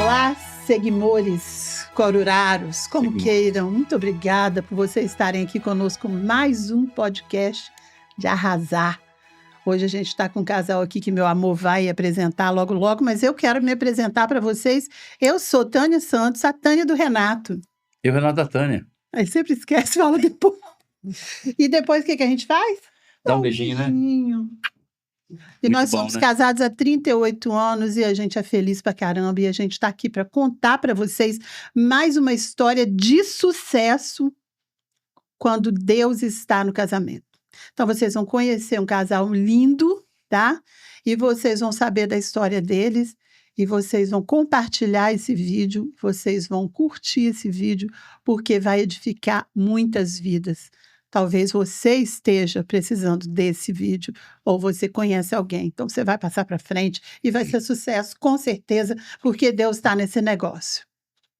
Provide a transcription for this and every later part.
Olá, seguimores, coruraros, como queiram. Muito obrigada por vocês estarem aqui conosco. Mais um podcast de arrasar. Hoje a gente está com um casal aqui que meu amor vai apresentar logo, logo, mas eu quero me apresentar para vocês. Eu sou Tânia Santos, a Tânia do Renato. Eu, Renato da Tânia. Aí sempre esquece, fala depois. E depois o que a gente faz? Dá um beijinho, né? E nós Muito bom, somos né? casados há 38 anos e a gente é feliz pra caramba. E a gente está aqui para contar para vocês mais uma história de sucesso quando Deus está no casamento. Então vocês vão conhecer um casal lindo, tá? E vocês vão saber da história deles e vocês vão compartilhar esse vídeo, vocês vão curtir esse vídeo, porque vai edificar muitas vidas. Talvez você esteja precisando desse vídeo ou você conhece alguém. Então você vai passar para frente e vai ser sucesso, com certeza, porque Deus está nesse negócio.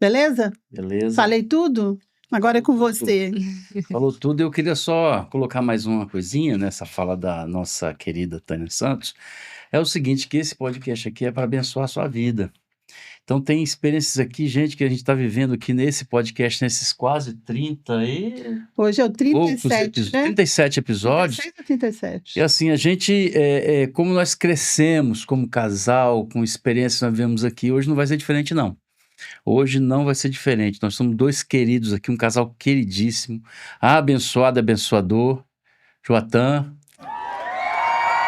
Beleza? Beleza. Falei tudo? Agora é com você. Falou tudo. Eu queria só colocar mais uma coisinha nessa fala da nossa querida Tânia Santos. É o seguinte, que esse podcast aqui é para abençoar a sua vida. Então tem experiências aqui, gente, que a gente está vivendo aqui nesse podcast, nesses quase 30 e... Hoje é o 37, né? 37 episódios. 36 ou 37? E assim, a gente, como nós crescemos como casal, com experiências que nós vivemos aqui, hoje não vai ser diferente, não. Hoje não vai ser diferente. Nós somos dois queridos aqui, um casal queridíssimo, abençoado, abençoador. Joatan,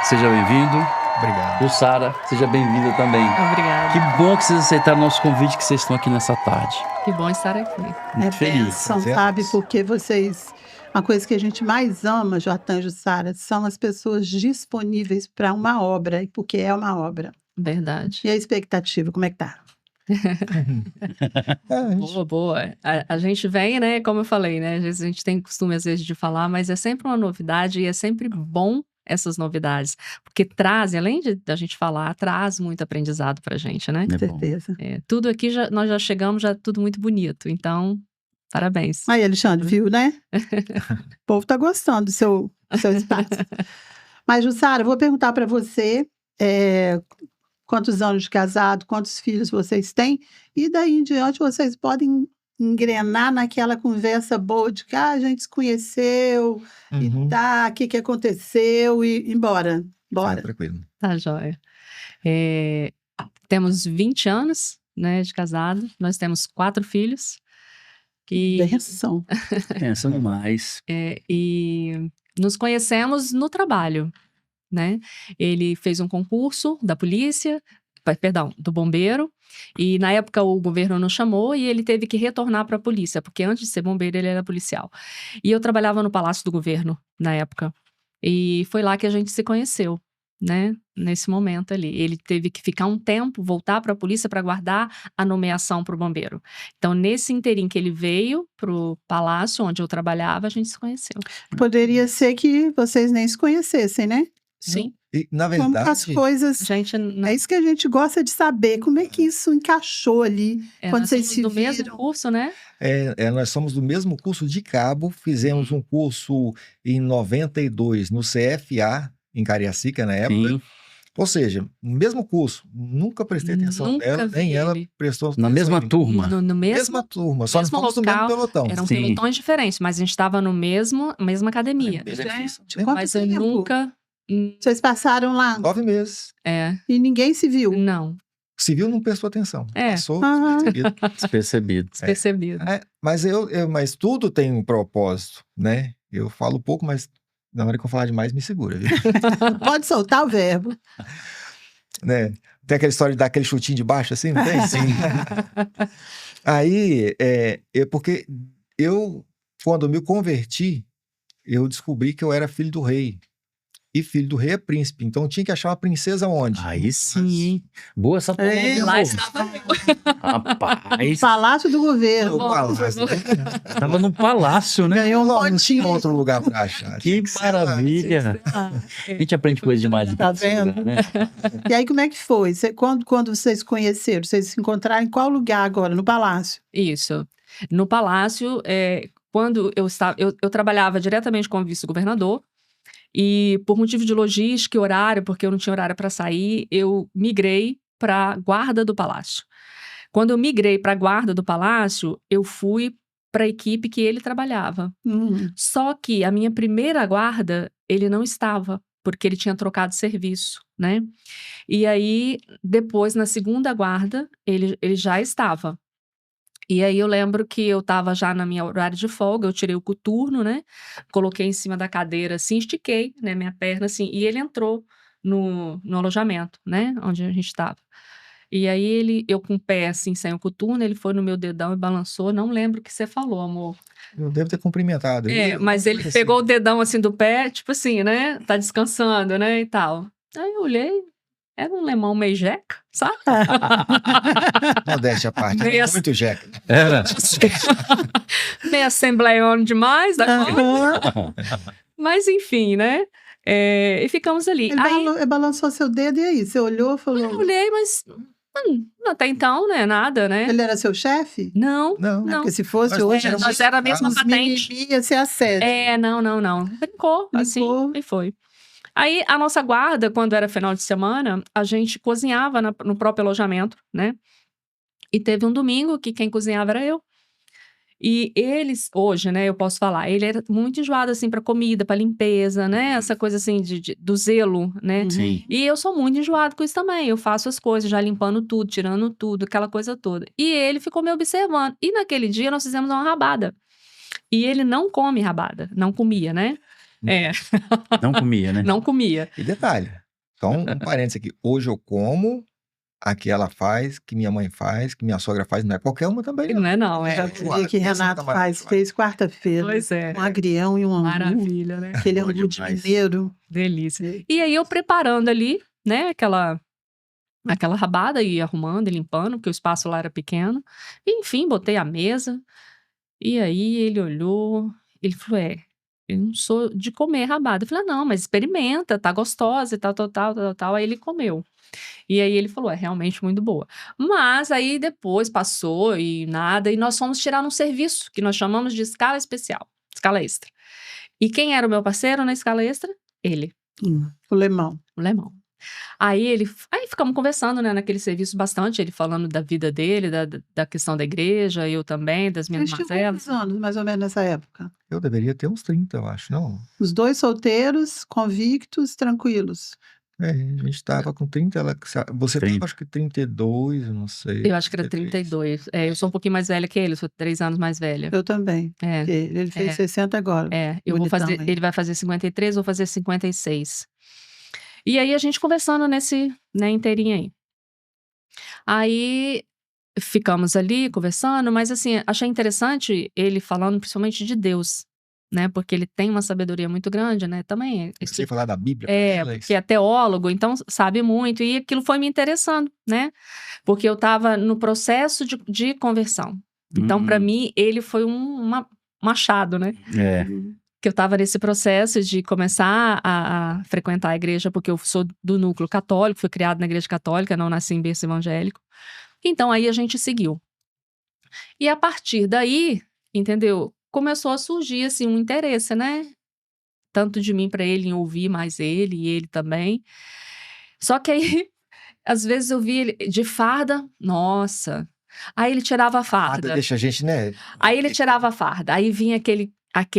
seja bem-vindo. Obrigado. Jussara, seja bem-vinda também. Obrigada. Que bom que vocês aceitaram o nosso convite, que vocês estão aqui nessa tarde. Que bom estar aqui. Muito feliz. Bênção, sabe? Porque vocês... Uma coisa que a gente mais ama, Joatan e Jussara, são as pessoas disponíveis para uma obra, e porque é uma obra. Verdade. E a expectativa, como é que tá? Boa. A gente vem, né? Como eu falei, né? Às vezes a gente tem costume, às vezes, de falar, mas é sempre uma novidade e é sempre bom essas novidades. Porque trazem, além de a gente falar, traz muito aprendizado pra gente, né? Com É bom. certeza. Tudo aqui, nós já chegamos, já tudo muito bonito. Então, parabéns. Aí, Alexandre, viu, né? O povo tá gostando do seu espaço. Mas, Jussara, eu vou perguntar para você quantos anos de casado, quantos filhos vocês têm, e daí em diante vocês podem engrenar naquela conversa boa de que a gente se conheceu, e tá, o que aconteceu, e embora. Bora. Tranquilo. Tá, joia. Temos 20 anos, né, de casado. Nós temos 4 filhos. Benção. Pensa demais. E nos conhecemos no trabalho, né? Ele fez um concurso da polícia, do bombeiro, e na época o governo nos chamou e ele teve que retornar para a polícia, porque antes de ser bombeiro ele era policial. E eu trabalhava no Palácio do Governo na época, e foi lá que a gente se conheceu, né? Nesse momento ali. Ele teve que ficar um tempo, voltar para a polícia para guardar a nomeação para o bombeiro. Então, nesse interim que ele veio para o palácio onde eu trabalhava, a gente se conheceu. Poderia ser que vocês nem se conhecessem, né? Sim. E, na Como verdade, as coisas... Gente, É isso que a gente gosta de saber, como é que isso encaixou ali, quando nós vocês somos se do viram. mesmo curso, né? nós somos do mesmo curso de cabo, fizemos um curso em 92 no CFA, em Cariacica, na época. Sim. Ou seja, no mesmo curso, nunca prestei atenção Nunca nela, vi nem ela ele. prestou Na atenção mesma em mim. turma. No Mesma turma, só não mesmo fomos do mesmo local, pelotão. eram Sim. pelotões diferentes, mas a gente estava no mesma academia. Gente, quanto Mas eu tempo? nunca... Vocês passaram lá 9 meses. e ninguém se viu. Não, Civil não prestou atenção. Passou. Ah. Despercebido. despercebido. Mas tudo tem um propósito, né? Eu falo pouco, mas na hora que eu falar demais, me segura, viu? Pode soltar o verbo. Né? Tem aquela história de dar aquele chutinho de baixo assim, não tem? Sim. Aí, porque quando me converti, eu descobri que eu era filho do rei. E filho do rei é príncipe, então tinha que achar uma princesa onde? Aí sim, hein? Boa essa palavra. Lá estava eu. Rapaz, Palácio do Governo. No palácio, né? estava no palácio, né? Ganhou um Não pontinho. tinha outro lugar para achar. Que maravilha. A gente aprende coisa demais. Tá nesse vendo? lugar, né? E aí, como é que foi? Quando vocês se conheceram? Vocês se encontraram em qual lugar agora? No Palácio? Isso. No Palácio, quando eu trabalhava diretamente com o vice-governador, e por motivo de logística e horário, porque eu não tinha horário para sair, eu migrei para guarda do Palácio. Quando eu migrei para a guarda do palácio, eu fui para a equipe que ele trabalhava. Só que a minha primeira guarda, ele não estava, porque ele tinha trocado de serviço, né? E aí, depois, na segunda guarda, ele já estava. E aí eu lembro que eu estava já na minha horário de folga, eu tirei o coturno, né? Coloquei em cima da cadeira, assim, estiquei, né, minha perna, assim, e ele entrou no alojamento, né? Onde a gente estava. E aí eu com o pé, assim, sem o coturno, ele foi no meu dedão e balançou. Não lembro o que você falou, amor. Eu devo ter cumprimentado. Mas ele Assim. pegou o dedão, assim, do pé, tipo assim, né? Tá descansando, né, e tal. Aí eu olhei, era um lemão meio jeca, sabe? Modéstia à parte, Meio era muito jeca. Era. Meio assembleiano demais da coisa. Mas enfim, né? E ficamos ali. Ele balançou seu dedo e aí? Você olhou e falou... Eu olhei, mas até então, né? Nada, né? Ele era seu chefe? Não. Porque se fosse Mas hoje... Nós era a mesma patente. Ia ser assédio. Não. Brincou, assim, e foi. Aí, a nossa guarda, quando era final de semana, a gente cozinhava no próprio alojamento, né? E teve um domingo que quem cozinhava era eu. E eles, hoje, né, eu posso falar, ele era muito enjoado, assim, pra comida, pra limpeza, né? Essa coisa, assim, do zelo, né? Sim. E eu sou muito enjoado com isso também. Eu faço as coisas, já limpando tudo, tirando tudo, aquela coisa toda. E ele ficou me observando. E naquele dia nós fizemos uma rabada. E ele não come rabada. Não comia, né? Não comia, né? Não comia. E detalhe, só um parênteses aqui. Hoje eu como a que ela faz, que minha mãe faz, que minha sogra faz, não é qualquer uma também. Não é não, Já vi que Renato fez quarta-feira. Pois é. Um agrião e um angu. Maravilha, né? Aquele Bom angu de demais. mineiro. Delícia. E aí eu preparando ali, né, aquela rabada e arrumando e limpando, porque o espaço lá era pequeno. E, enfim, botei a mesa. E aí ele olhou, ele falou, eu não sou de comer rabada. Eu falei, não, mas experimenta, tá gostosa e tal. Aí ele comeu. E aí ele falou, é realmente muito boa. Mas aí depois passou e nada, e nós fomos tirar um serviço, que nós chamamos de escala especial, escala extra. E quem era o meu parceiro na escala extra? Ele, O lemão. o Lemão. Aí ficamos conversando, né, naquele serviço bastante, ele falando da vida dele, da questão da igreja, eu também, das minhas Eles tinham mazelas. quantos anos, mais ou menos, nessa época? Eu deveria ter uns 30, eu acho, não? Os dois solteiros, convictos, tranquilos. A gente estava com 30, você 30. estava acho que 32, eu não sei. Eu acho que era 32. Eu sou um pouquinho mais velha que ele, sou 3 anos mais velha. Eu também. É, Ele fez 60 agora. eu vou Bonitão, fazer, hein? ele vai fazer 53, vou fazer 56. E aí a gente conversando nesse, né, inteirinho aí. Aí ficamos ali conversando, mas assim, achei interessante ele falando principalmente de Deus, né? Porque ele tem uma sabedoria muito grande, né? Também. Você ia falar da Bíblia? pra ela, Porque é teólogo, então sabe muito, e aquilo foi me interessando, né? Porque eu estava no processo de conversão. Então, para mim, ele foi um machado, né? Que eu estava nesse processo de começar a frequentar a igreja, porque eu sou do núcleo católico, fui criado na igreja católica, não nasci em berço evangélico. Então, aí a gente seguiu. E a partir daí, entendeu? Começou a surgir, assim, um interesse, né? Tanto de mim para ele, em ouvir mais ele, e ele também. Só que aí, às vezes eu vi ele de farda, nossa. Aí ele tirava a farda. Deixa a gente, né? Aí ele tirava a farda. Aí vinha aquele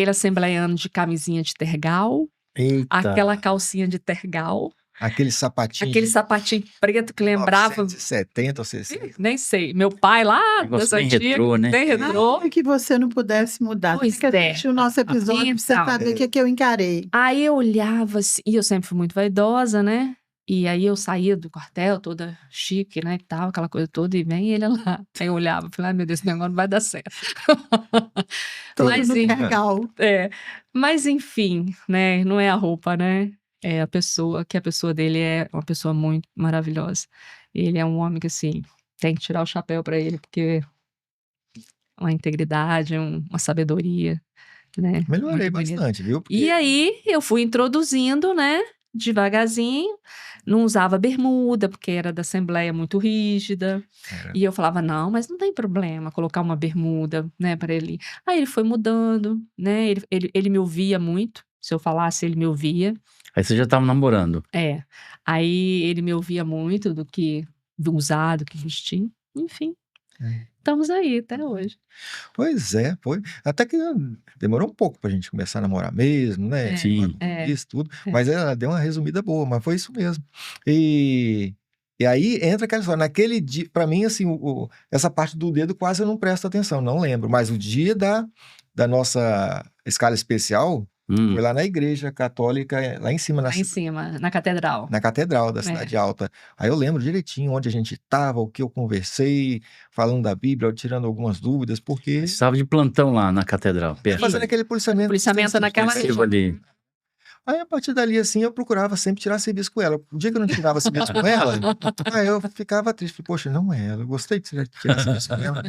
assembleiano de camisinha de tergal, Eita. aquela calcinha de tergal, Aquele sapatinho. aquele sapatinho preto que lembrava. 970 ou 60. Nem sei. Meu pai lá, Negócio das bem antigas, retrô, né? bem retrô. Ai, que você não pudesse mudar. Pois Tem que é. assistir o nosso episódio pra você Então. saber o que eu encarei. Aí eu olhava assim, e eu sempre fui muito vaidosa, né? E aí eu saía do quartel toda chique, né, e tal, aquela coisa toda, e vem ele lá. Aí eu olhava, falei, ai meu Deus, esse negócio não vai dar certo. Todo Mas, no enfim, tergal. mas enfim, né, não é a roupa, né? É a pessoa, que a pessoa dele é uma pessoa muito maravilhosa. Ele é um homem que, assim, tem que tirar o chapéu pra ele, porque uma integridade, uma sabedoria, né? Melhorei muito bonita. bastante, viu? Porque E aí eu fui introduzindo, né, devagarzinho, não usava bermuda, porque era da Assembleia muito rígida. Era. E eu falava, não, mas não tem problema colocar uma bermuda, né, para ele. Aí ele foi mudando, né, ele me ouvia muito, se eu falasse ele me ouvia. Aí você já tava namorando. Aí ele me ouvia muito do que usar, do que vestir, enfim. Estamos aí até hoje. Pois é, foi. Até que demorou um pouco pra gente começar a namorar mesmo, né? Sim. Isso, tudo. É. Mas ela deu uma resumida boa, mas foi isso mesmo. E aí entra aquela história. Naquele dia, pra mim, assim, essa parte do dedo quase eu não presto atenção, não lembro. Mas o dia da nossa escala especial foi lá na igreja católica, lá em cima, Lá em cima, na catedral. na catedral da Cidade Alta. Aí eu lembro direitinho onde a gente estava, o que eu conversei, falando da Bíblia, tirando algumas dúvidas, porque Estava de plantão lá na catedral, perto. fazendo aquele policiamento. Policiamento naquela Extensivo ali. Aí a partir dali, assim, eu procurava sempre tirar serviço com ela. O dia que eu não tirava serviço com ela, aí eu ficava triste. Falei, poxa, não é ela, eu gostei de tirar serviço com ela.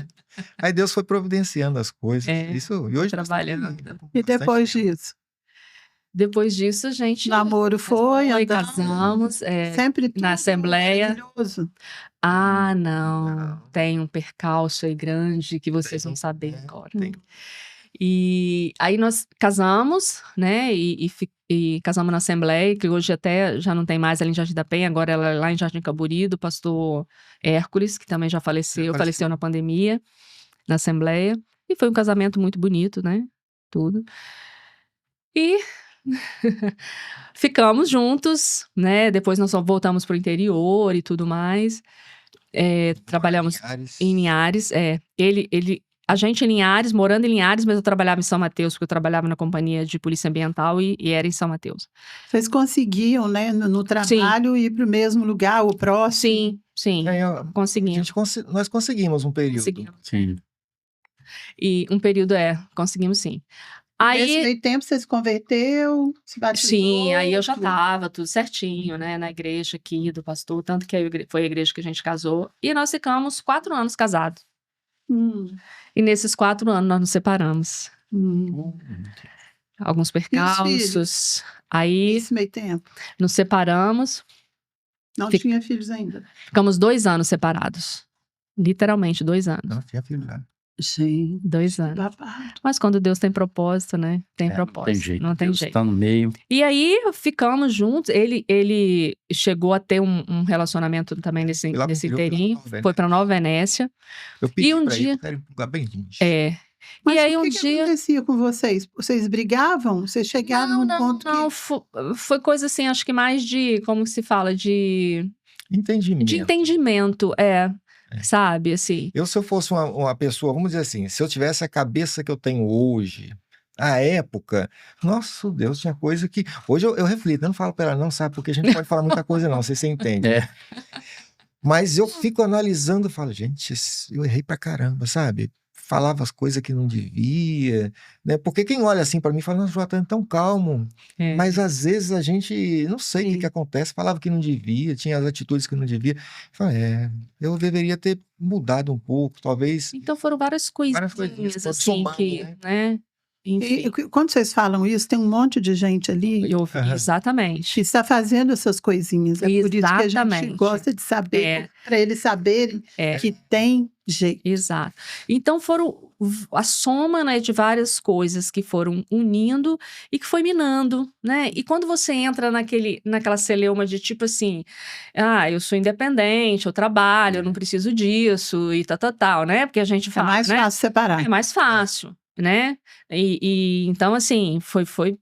Aí Deus foi providenciando as coisas. Isso, e hoje trabalhando. E depois disso? Depois disso, a gente Namoro foi, andando, casamos, sempre na Assembleia. maravilhoso. Não. Tem um percalço aí grande que vocês vão saber agora. tem. E aí nós casamos, né? E casamos na Assembleia, que hoje até já não tem mais ali em Jardim da Penha, agora ela é lá em Jardim Camburi, do pastor Hércules, que também já faleceu na pandemia, na Assembleia. E foi um casamento muito bonito, né? Tudo. E ficamos juntos, né? Depois nós voltamos pro interior e tudo mais. Trabalhamos em Linhares. A gente em Linhares, morando em Linhares, mas eu trabalhava em São Mateus, porque eu trabalhava na companhia de polícia ambiental e era em São Mateus. Vocês conseguiam, né, no trabalho ir para o mesmo lugar, o próximo? Sim, conseguimos. Nós conseguimos um período. Conseguimos. Sim. E um período conseguimos sim. Nesse meio tempo você se converteu, se batizou? Sim, aí eu já estava tudo certinho, né, na igreja aqui do pastor, tanto que foi a igreja que a gente casou. E nós ficamos 4 anos casados. E nesses 4 anos nós nos separamos. Alguns percalços. Aí Nesse meio tempo? nos separamos. Não tinha filhos ainda? Ficamos 2 anos separados. Literalmente 2 anos. Não tinha filho já. Sim. 2 anos. Babado. Mas quando Deus tem propósito, né? Tem propósito. Não tem jeito. Tá no meio. E aí ficamos juntos. Ele chegou a ter um relacionamento também nesse inteirinho. Foi para Nova Venécia. Eu pedi e um pra dia. ele, um lugar bem longe. Mas e aí o que acontecia com vocês? Vocês brigavam? Vocês chegaram num ponto Não, foi coisa assim, acho que mais de, como se fala, de entendimento, sabe, assim. Se eu fosse uma pessoa, vamos dizer assim, se eu tivesse a cabeça que eu tenho hoje, à época, nossa Deus, tinha coisa que... Hoje eu reflito, eu não falo pra ela não, sabe, porque a gente não pode falar muita coisa não, você entende. Mas eu fico analisando e falo, gente, eu errei pra caramba, sabe? Falava as coisas que não devia, né? Porque quem olha assim pra mim fala, nossa, Joatan é tão calmo. Mas às vezes a gente, não sei o que acontece, falava que não devia, tinha as atitudes que não devia. Fala, eu deveria ter mudado um pouco, talvez. Então foram várias coisinhas assim, somando, que, né? E quando vocês falam isso, tem um monte de gente ali exatamente que está fazendo essas coisinhas. É por isso que a gente gosta de saber, para eles saberem que tem jeito. Exato. Então foram a soma, né, de várias coisas que foram unindo e que foi minando, né? E quando você entra naquela celeuma de tipo assim, eu sou independente, eu trabalho, eu não preciso disso e tal, né? Porque a gente fala, é mais fácil separar. É mais fácil, né? E então, assim, foi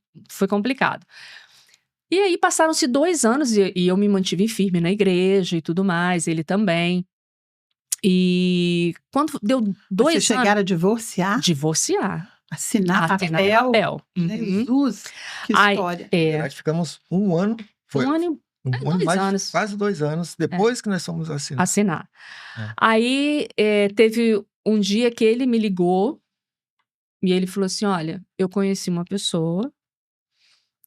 complicado. E aí passaram-se 2 anos e eu me mantive firme na igreja e tudo mais, ele também. E quando deu 2 anos... Vocês chegaram a divorciar? Divorciar. Assinar papel. Jesus, que história. Na verdade, ficamos 1 ano. Foi 1 ano e 2 anos. Quase 2 anos depois que nós fomos assinar. Aí teve um dia que ele me ligou e ele falou assim, olha, eu conheci uma pessoa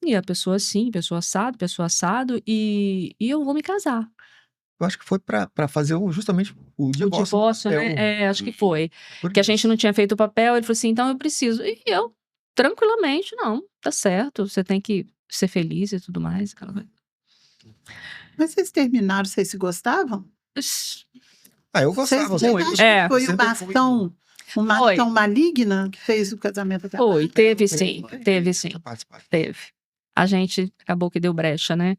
e a pessoa assim, pessoa assado e eu vou me casar. Eu acho que foi para fazer justamente o divórcio. O divórcio, né? Acho que foi. Porque a gente não tinha feito o papel, ele falou assim, então eu preciso. E eu, tranquilamente, não, tá certo, você tem que ser feliz e tudo mais. Mas vocês terminaram, vocês se gostavam? Eu gostava. Foi uma ação maligna que fez o casamento acabar? Foi, teve sim. Teve. A gente acabou que deu brecha, né?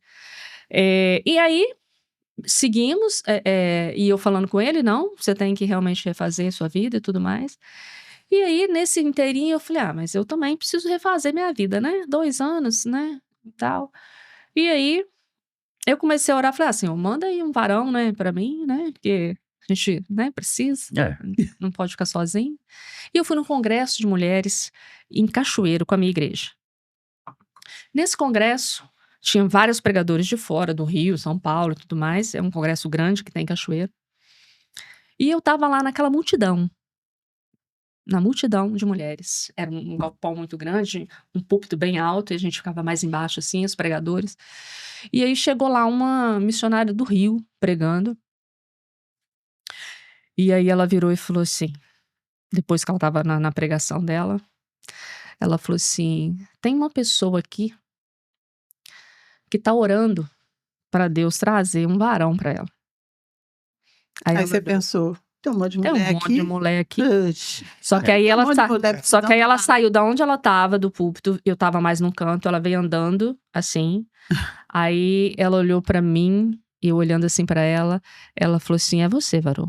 E aí, seguimos, e eu falando com ele, não, você tem que realmente refazer sua vida e tudo mais. E aí, nesse inteirinho, eu falei, mas eu também preciso refazer minha vida, né? 2 anos, né? E tal. E aí, eu comecei a orar, falei assim, manda aí um varão, né, pra mim, né? Porque a gente, né, precisa, É. não pode ficar sozinho. E eu fui num congresso de mulheres em Cachoeiro com a minha igreja. Nesse congresso, tinha vários pregadores de fora, do Rio, São Paulo e tudo mais. É um congresso grande que tem em Cachoeiro. E eu tava lá naquela multidão. Na multidão de mulheres. Era um galpão muito grande, um púlpito bem alto, e a gente ficava mais embaixo, assim, os pregadores. E aí chegou lá uma missionária do Rio, pregando. E aí ela virou e falou assim, depois que ela tava na pregação dela, ela falou assim, tem uma pessoa aqui que tá orando para Deus trazer um varão para ela. Aí ela você virou, pensou, tem um monte de tem um mulher monte de aqui. mulher aqui. Oxe, Só que aí tem um ela monte de mulher Só que aí precisando ela de saiu da onde ela tava, do púlpito, eu tava mais num canto, ela veio andando, assim. Aí ela olhou pra mim, e eu olhando assim pra ela falou assim, é você, Varô.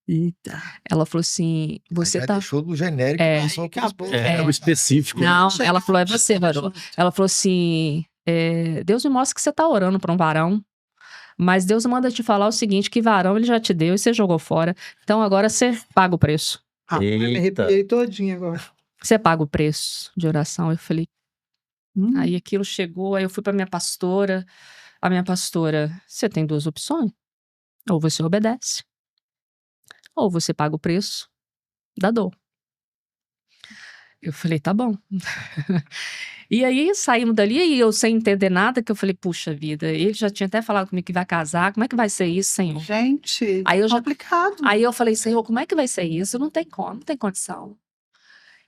Eita. Ela falou assim, você Já tá... deixou do genérico É. e passou pros Acabou. É o específico. Não, Chega ela falou, é junto. você, Varô. Ela falou assim, Deus me mostra que você tá orando pra um varão, mas Deus manda te falar o seguinte, que varão ele já te deu e você jogou fora, então agora você paga o preço. Me Eita. arrepiei todinha agora. Você paga o preço de oração. Eu falei, aí aquilo chegou, aí eu fui pra minha pastora, a minha pastora, você tem 2 opções, ou você obedece, ou você paga o preço da dor. Eu falei, tá bom. E aí saímos dali e eu sem entender nada, que eu falei, puxa vida, ele já tinha até falado comigo que vai casar, como é que vai ser isso, Senhor? Gente, Aí eu já- complicado. Aí eu falei, Senhor, como é que vai ser isso? Não tem como, não tem condição.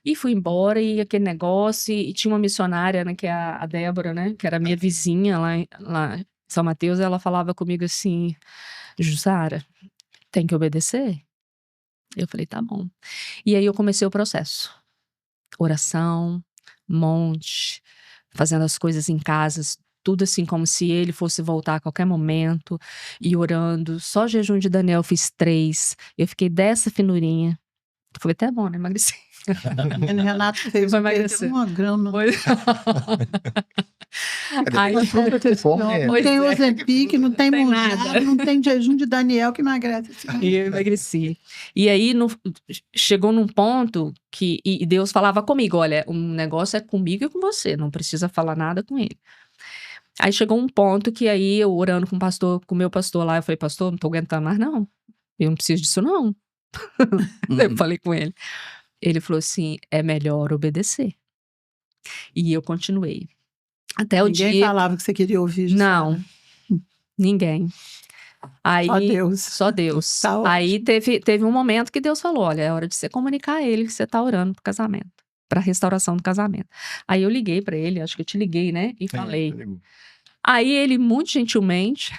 E fui embora, e aquele negócio, e tinha uma missionária, né, que é a Débora, né, que era minha vizinha lá em São Mateus, ela falava comigo assim, Jussara, tem que obedecer? Eu falei, tá bom. E aí eu comecei o processo. Oração, monte, fazendo as coisas em casa, tudo assim como se ele fosse voltar a qualquer momento, e orando. Só jejum de Daniel fiz 3. Eu fiquei dessa finurinha. Foi até bom, né? Emagreci. O Renato fez Vai perder emagrecer. 1 grama. Aí, Fome, Não Pois tem é. Ozempic, não tem Tem Mounjaro, nada. não tem jejum de Daniel que emagrece. E eu emagreci. E aí chegou num ponto que e Deus falava comigo, olha, o negócio é comigo e com você, não precisa falar nada com ele. Aí chegou um ponto que aí eu orando com o meu pastor lá, eu falei, pastor, não tô aguentando mais não, eu não preciso disso não. Eu falei com ele. Ele falou assim, é melhor obedecer. E eu continuei. Até o Ninguém dia... falava que você queria ouvir, Jussara. Não, ninguém. Aí, Só Deus. Só Deus. Tá Aí ótimo. teve um momento que Deus falou, olha, é hora de você comunicar a ele que você tá orando pro casamento, pra restauração do casamento. Aí eu liguei pra ele, acho que eu te liguei, né? E falei. Aí ele, muito gentilmente,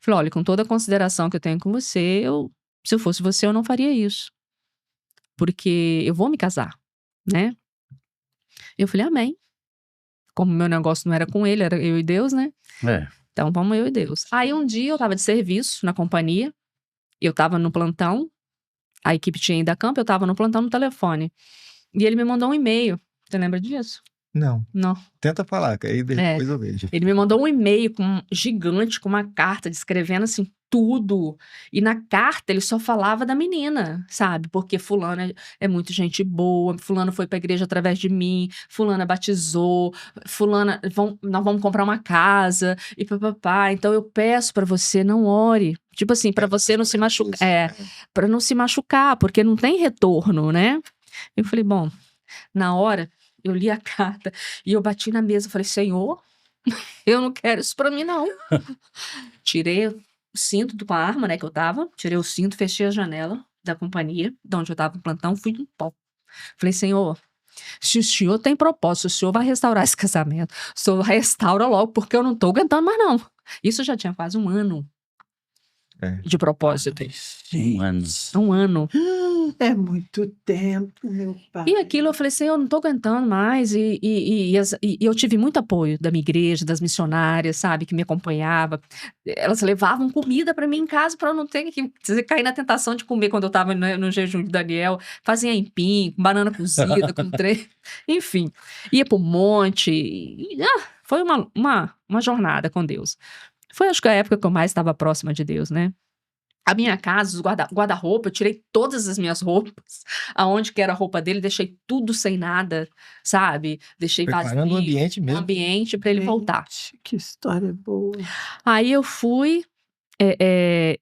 falou, olha, com toda a consideração que eu tenho com você, se eu fosse você, eu não faria isso. Porque eu vou me casar, né? Eu falei, amém. Como meu negócio não era com ele, era eu e Deus, né? É. Então vamos eu e Deus. Aí um dia eu tava de serviço na companhia, eu tava no plantão, a equipe tinha ido a campo, eu tava no plantão no telefone. E ele me mandou um e-mail. Você lembra disso? Não. Não. Tenta falar, que aí depois eu vejo. Ele me mandou um e-mail gigante, com uma carta, descrevendo assim, tudo. E na carta ele só falava da menina, sabe? Porque fulana é muito gente boa, fulano foi pra igreja através de mim, fulana batizou, fulana, nós vamos comprar uma casa, e papapá. Então eu peço pra você, não ore. Tipo assim, pra você não se machucar. Pra não se machucar, porque não tem retorno, né? Eu falei, bom, na hora... Eu li a carta e eu bati na mesa. Falei, Senhor, eu não quero isso pra mim, não. Tirei o cinto com a arma, né, que eu tava. Tirei o cinto, fechei a janela da companhia, de onde eu tava no plantão, fui no pó. Falei, Senhor, se o Senhor tem propósito, se o Senhor vai restaurar esse casamento, o Senhor restaura logo, porque eu não tô aguentando mais, não. Isso já tinha quase 1 ano. de propósito. 1 ano. 1 ano. É muito tempo, meu pai. E aquilo eu falei assim, eu não tô aguentando mais. E eu tive muito apoio da minha igreja, das missionárias, sabe, que me acompanhava. Elas levavam comida pra mim em casa pra eu não ter que cair na tentação de comer quando eu tava no jejum de Daniel. Fazia empim, com banana cozida, com trem. Enfim, ia pro monte. Foi uma jornada com Deus. Foi, acho que a época que eu mais estava próxima de Deus, né? A minha casa, os guarda-roupa, eu tirei todas as minhas roupas, aonde que era a roupa dele, deixei tudo sem nada, sabe? Deixei Preparando o vazio, ambiente o mesmo. ambiente para ele voltar. Gente, que história boa. Aí eu fui, e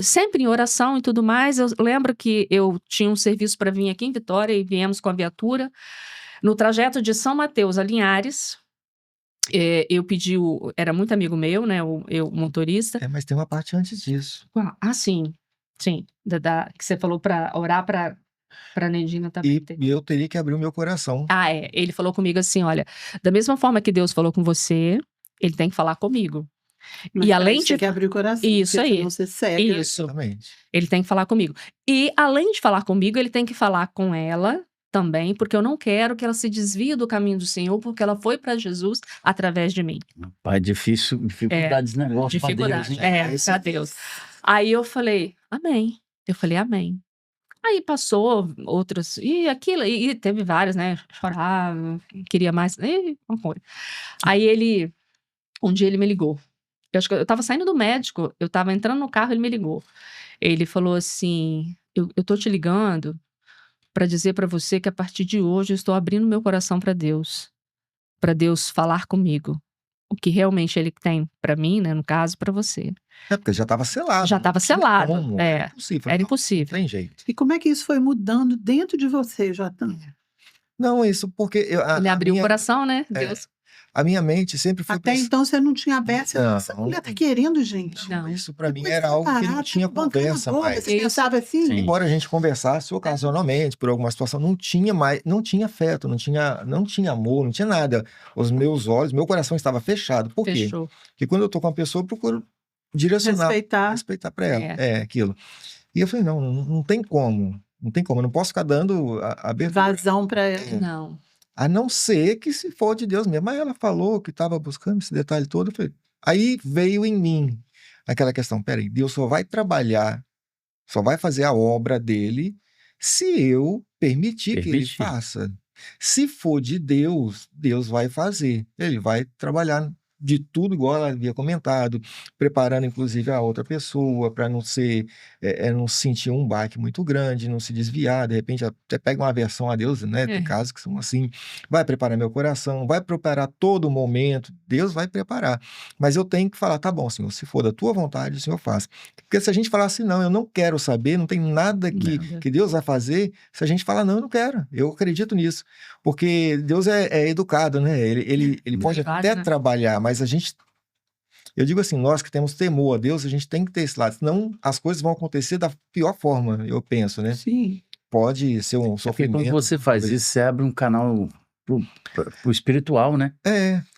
sempre em oração e tudo mais. Eu lembro que eu tinha um serviço para vir aqui em Vitória e viemos com a viatura. No trajeto de São Mateus a Linhares, eu pedi, era muito amigo meu, né, o motorista. Mas tem uma parte antes disso. Sim, que você falou para orar para Neidinha também. E eu teria que abrir o meu coração. Ele falou comigo assim, olha, da mesma forma que Deus falou com você, ele tem que falar comigo. Mas E além você de quer abrir o coração, Isso porque aí. senão você cega. Isso, Exatamente. ele tem que falar comigo. E além de falar comigo, ele tem que falar com ela também, porque eu não quero que ela se desvie do caminho do Senhor, porque ela foi para Jesus através de mim. Pai, dificuldades, negócio pra Deus, Dificuldade. hein? Pra Deus. Aí eu falei, amém. Eu falei, amém. Aí passou outros, e aquilo, e teve vários, né? Chorava, queria mais, uma coisa. Aí um dia ele me ligou. Eu acho que eu tava saindo do médico, eu tava entrando no carro, ele me ligou. Ele falou assim: eu tô te ligando pra dizer pra você que a partir de hoje eu estou abrindo meu coração pra Deus falar comigo. O que realmente ele tem pra mim, né? No caso, pra você. Porque já estava selado. Já não tava tinha selado. como, Era impossível. Era Não impossível. tem jeito. E como é que isso foi mudando dentro de você, Jatan? Não, isso porque Ele abriu o coração, né? Deus. a minha mente sempre foi Até então você não tinha aberto. Não. Essa mulher tá querendo, gente. Não. Isso pra mim Depois era você algo que parar, não tinha bancando conversa bola, mais. Você pensava assim? Sim. Embora a gente conversasse ocasionalmente por alguma situação, não tinha afeto, não tinha amor, não tinha nada. Os meus olhos, meu coração estava fechado. Por quê? Fechou. Porque quando eu tô com uma pessoa, eu procuro direcionar, respeitar para ela. Aquilo. E eu falei, não tem como. Não tem como, eu não posso ficar dando abertura. Vazão pra ela. Não. A não ser que se for de Deus mesmo. Aí ela falou que estava buscando esse detalhe todo. Eu falei, aí veio em mim aquela questão: peraí, Deus só vai trabalhar, só vai fazer a obra dele se eu permitir que ele faça. Se for de Deus, Deus vai fazer. Ele vai trabalhar de tudo, igual ela havia comentado, preparando inclusive a outra pessoa para não sentir um baque muito grande, não se desviar, de repente até pega uma aversão a Deus, né? Tem casos que são assim. Vai preparar meu coração, vai preparar todo o momento, Deus vai preparar. Mas eu tenho que falar, tá bom, Senhor, se for da tua vontade, o Senhor faz. Porque se a gente falar assim, não, eu não quero saber, não tem nada que Deus vai fazer, se a gente falar, não, eu não quero, eu acredito nisso. Porque Deus é educado, né? Ele pode até trabalhar, mas eu digo assim, nós que temos temor a Deus, a gente tem que ter esse lado, senão as coisas vão acontecer da pior forma, eu penso, né? Sim. Pode ser um sofrimento. Porque quando você faz isso, você abre um canal pro espiritual, né?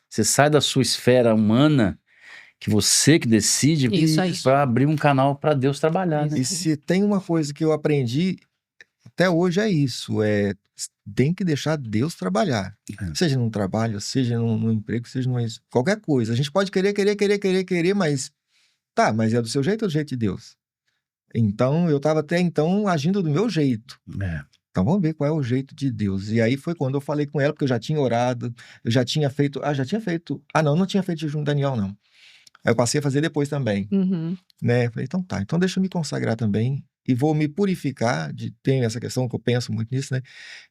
Você sai da sua esfera humana, que você que decide, para abrir um canal para Deus trabalhar, né? E se tem uma coisa que eu aprendi até hoje é isso, tem que deixar Deus trabalhar. Seja num trabalho, seja num emprego, seja qualquer coisa. A gente pode querer, mas mas é do seu jeito ou do jeito de Deus? Então, eu estava até então agindo do meu jeito. Então, vamos ver qual é o jeito de Deus. E aí foi quando eu falei com ela, porque eu já tinha orado, eu já tinha feito... não tinha feito jejum Daniel, não. Aí eu passei a fazer depois também. Né? Falei, então tá, então deixa eu me consagrar também e vou me purificar, tem essa questão que eu penso muito nisso, né?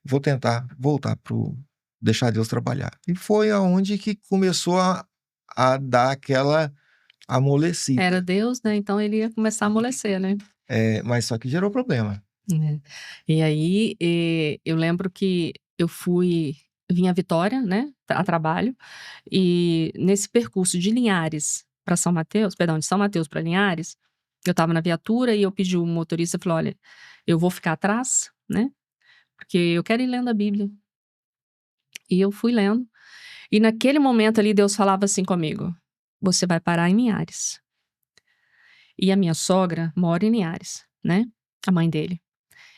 Vou tentar voltar deixar Deus trabalhar. E foi aonde que começou a dar aquela amolecida. Era Deus, né? Então ele ia começar a amolecer, né? Mas só que gerou problema. E aí, eu lembro que eu vim a Vitória, né? A trabalho, e nesse percurso de Linhares para São Mateus, de São Mateus para Linhares, eu estava na viatura e eu pedi o motorista, falou, olha, eu vou ficar atrás, né? Porque eu quero ir lendo a Bíblia. E eu fui lendo. E naquele momento ali, Deus falava assim comigo, você vai parar em Linhares. E a minha sogra mora em Linhares, né? A mãe dele.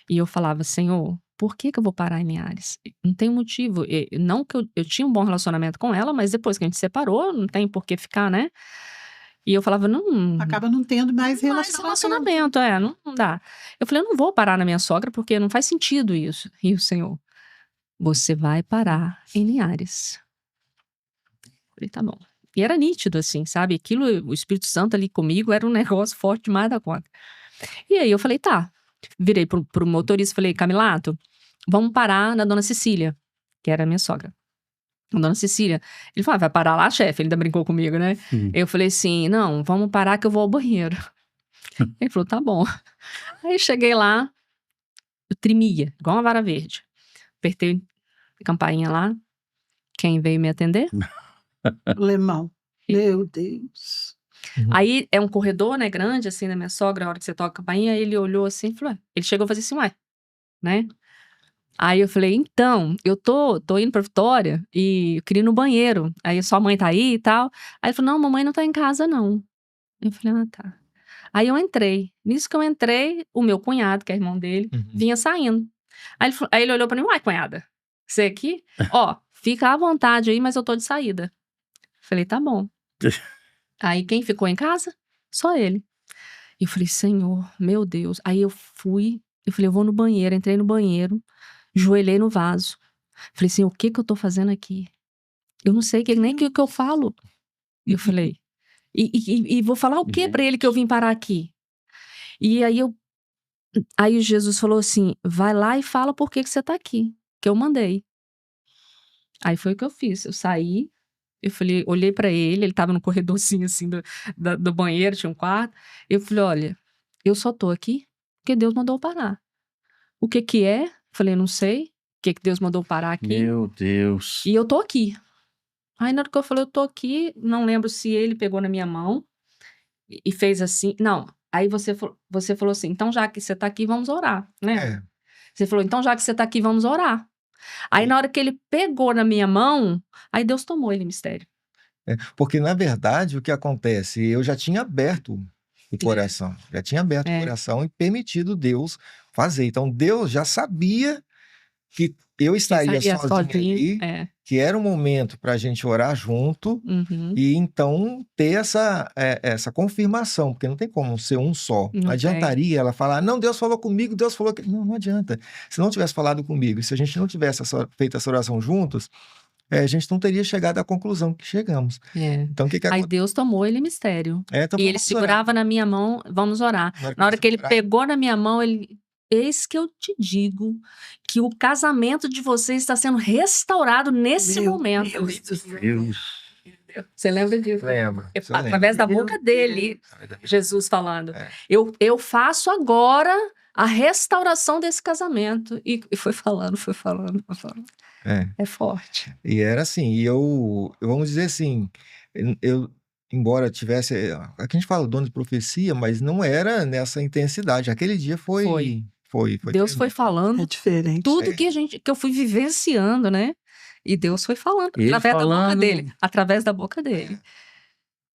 E eu falava, Senhor, por que que eu vou parar em Linhares? Não tem motivo. Não que eu tinha um bom relacionamento com ela, mas depois que a gente separou, não tem por que ficar, né? E eu falava, não, Acaba não tendo mais mais relacionamento. relacionamento, não dá. Eu falei, eu não vou parar na minha sogra porque não faz sentido isso. E o Senhor, você vai parar em Linhares. Eu falei, tá bom. E era nítido, assim, sabe? Aquilo, o Espírito Santo ali comigo era um negócio forte demais da conta. E aí eu falei, tá. Virei pro motorista e falei, Camilato, vamos parar na Dona Cecília, que era a minha sogra. A Dona Cecília. Ele falou, vai parar lá, chefe? Ele ainda brincou comigo, né? Eu falei assim, não, vamos parar que eu vou ao banheiro. Ele falou, tá bom. Aí cheguei lá, eu tremia, igual uma vara verde. Apertei a campainha lá. Quem veio me atender? Alemão. Meu Deus. Aí é um corredor, né, grande, assim, da minha sogra, a hora que você toca a campainha, ele olhou assim e falou, ele chegou a fazer assim, ué, né? Aí eu falei, então, eu tô indo pra Vitória e eu queria ir no banheiro. Aí sua mãe tá aí e tal. Aí ele falou, não, mamãe não tá em casa, não. Eu falei, ah, tá. Aí eu entrei. Nisso que eu entrei, o meu cunhado, que é irmão dele, vinha saindo. Aí ele olhou pra mim, uai, cunhada, você aqui? Ó, fica à vontade aí, mas eu tô de saída. Falei, tá bom. Aí quem ficou em casa? Só ele. E eu falei, Senhor, meu Deus. Aí eu falei, eu vou no banheiro, entrei no banheiro, joelhei no vaso. Falei, Senhor, o que que eu tô fazendo aqui? Eu não sei nem o que eu falo. Eu falei, e vou falar o que pra ele que eu vim parar aqui? E aí Jesus falou assim, vai lá e fala por que que você tá aqui, que eu mandei. Aí foi o que eu fiz, eu saí, eu falei, olhei pra ele tava no corredorzinho assim do banheiro, tinha um quarto. Eu falei, olha, eu só tô aqui porque Deus mandou eu parar. O que que é? Falei, não sei. O que que Deus mandou eu parar aqui? Meu Deus. E eu tô aqui. Aí na hora que eu falei, eu tô aqui, não lembro se ele pegou na minha mão e fez assim. Não, aí você falou assim, então já que você tá aqui, vamos orar, né? É. Você falou, então já que você tá aqui, vamos orar. Aí na hora que ele pegou na minha mão, aí Deus tomou ele em mistério. Porque, na verdade, o que acontece? Eu já tinha aberto o coração, já tinha aberto o É. coração e permitido Deus fazer. Então, Deus já sabia que eu estaria Estaria sozinho sozinho, ali, é. que era o momento para a gente orar junto Uhum. e então ter essa confirmação, porque não tem como ser um só. Não Adiantaria ela falar, não, Deus falou comigo, Deus falou que. Não, não adianta. Se não tivesse falado comigo, e se a gente não tivesse feito essa oração juntos, a gente não teria chegado à conclusão que chegamos. É. Então, o que Aí acontece? Deus tomou ele em mistério. Então E ele vamos orar. segurava na minha mão, vamos orar. Na hora que ele pegou na minha mão, eis que eu te digo que o casamento de vocês está sendo restaurado nesse momento. Deus do céu. Deus. Você lembra disso? Lembro. Através da boca dele, Jesus falando. Eu faço agora a restauração desse casamento. E foi falando, foi falando, foi falando. É forte. E era assim, e eu vamos dizer assim, eu, embora tivesse, aqui a gente fala dono de profecia, mas não era nessa intensidade. Aquele dia foi Deus foi tremendo. falando É diferente. tudo que eu fui vivenciando, né? E Deus foi falando Ele através da boca falando. dele, através da boca dele.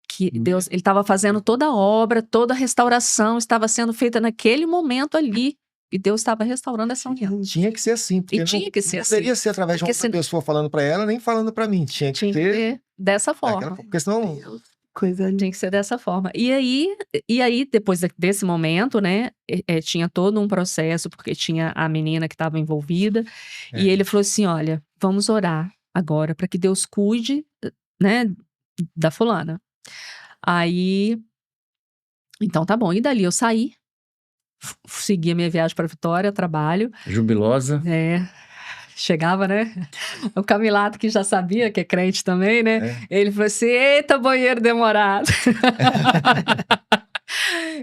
Que Deus, ele estava fazendo toda a obra, toda a restauração estava sendo feita naquele momento ali. E Deus estava restaurando essa união. Tinha que ser assim, porque E tinha que ser não poderia ser através de Porque uma pessoa falando para ela, nem falando para mim. Tinha que Tinha que ser ser dessa daquela forma. porque senão Coisa linda. Tinha que ser dessa forma. E aí depois desse momento, né, tinha todo um processo, porque tinha a menina que estava envolvida, e ele falou assim, olha, vamos orar agora para que Deus cuide, né, da fulana. Aí, então tá bom. E dali eu saí, segui a minha viagem para Vitória, trabalho. Jubilosa. Chegava, né? O Camilato, que já sabia, que é crente também, né? Ele falou assim, eita, banheiro demorado.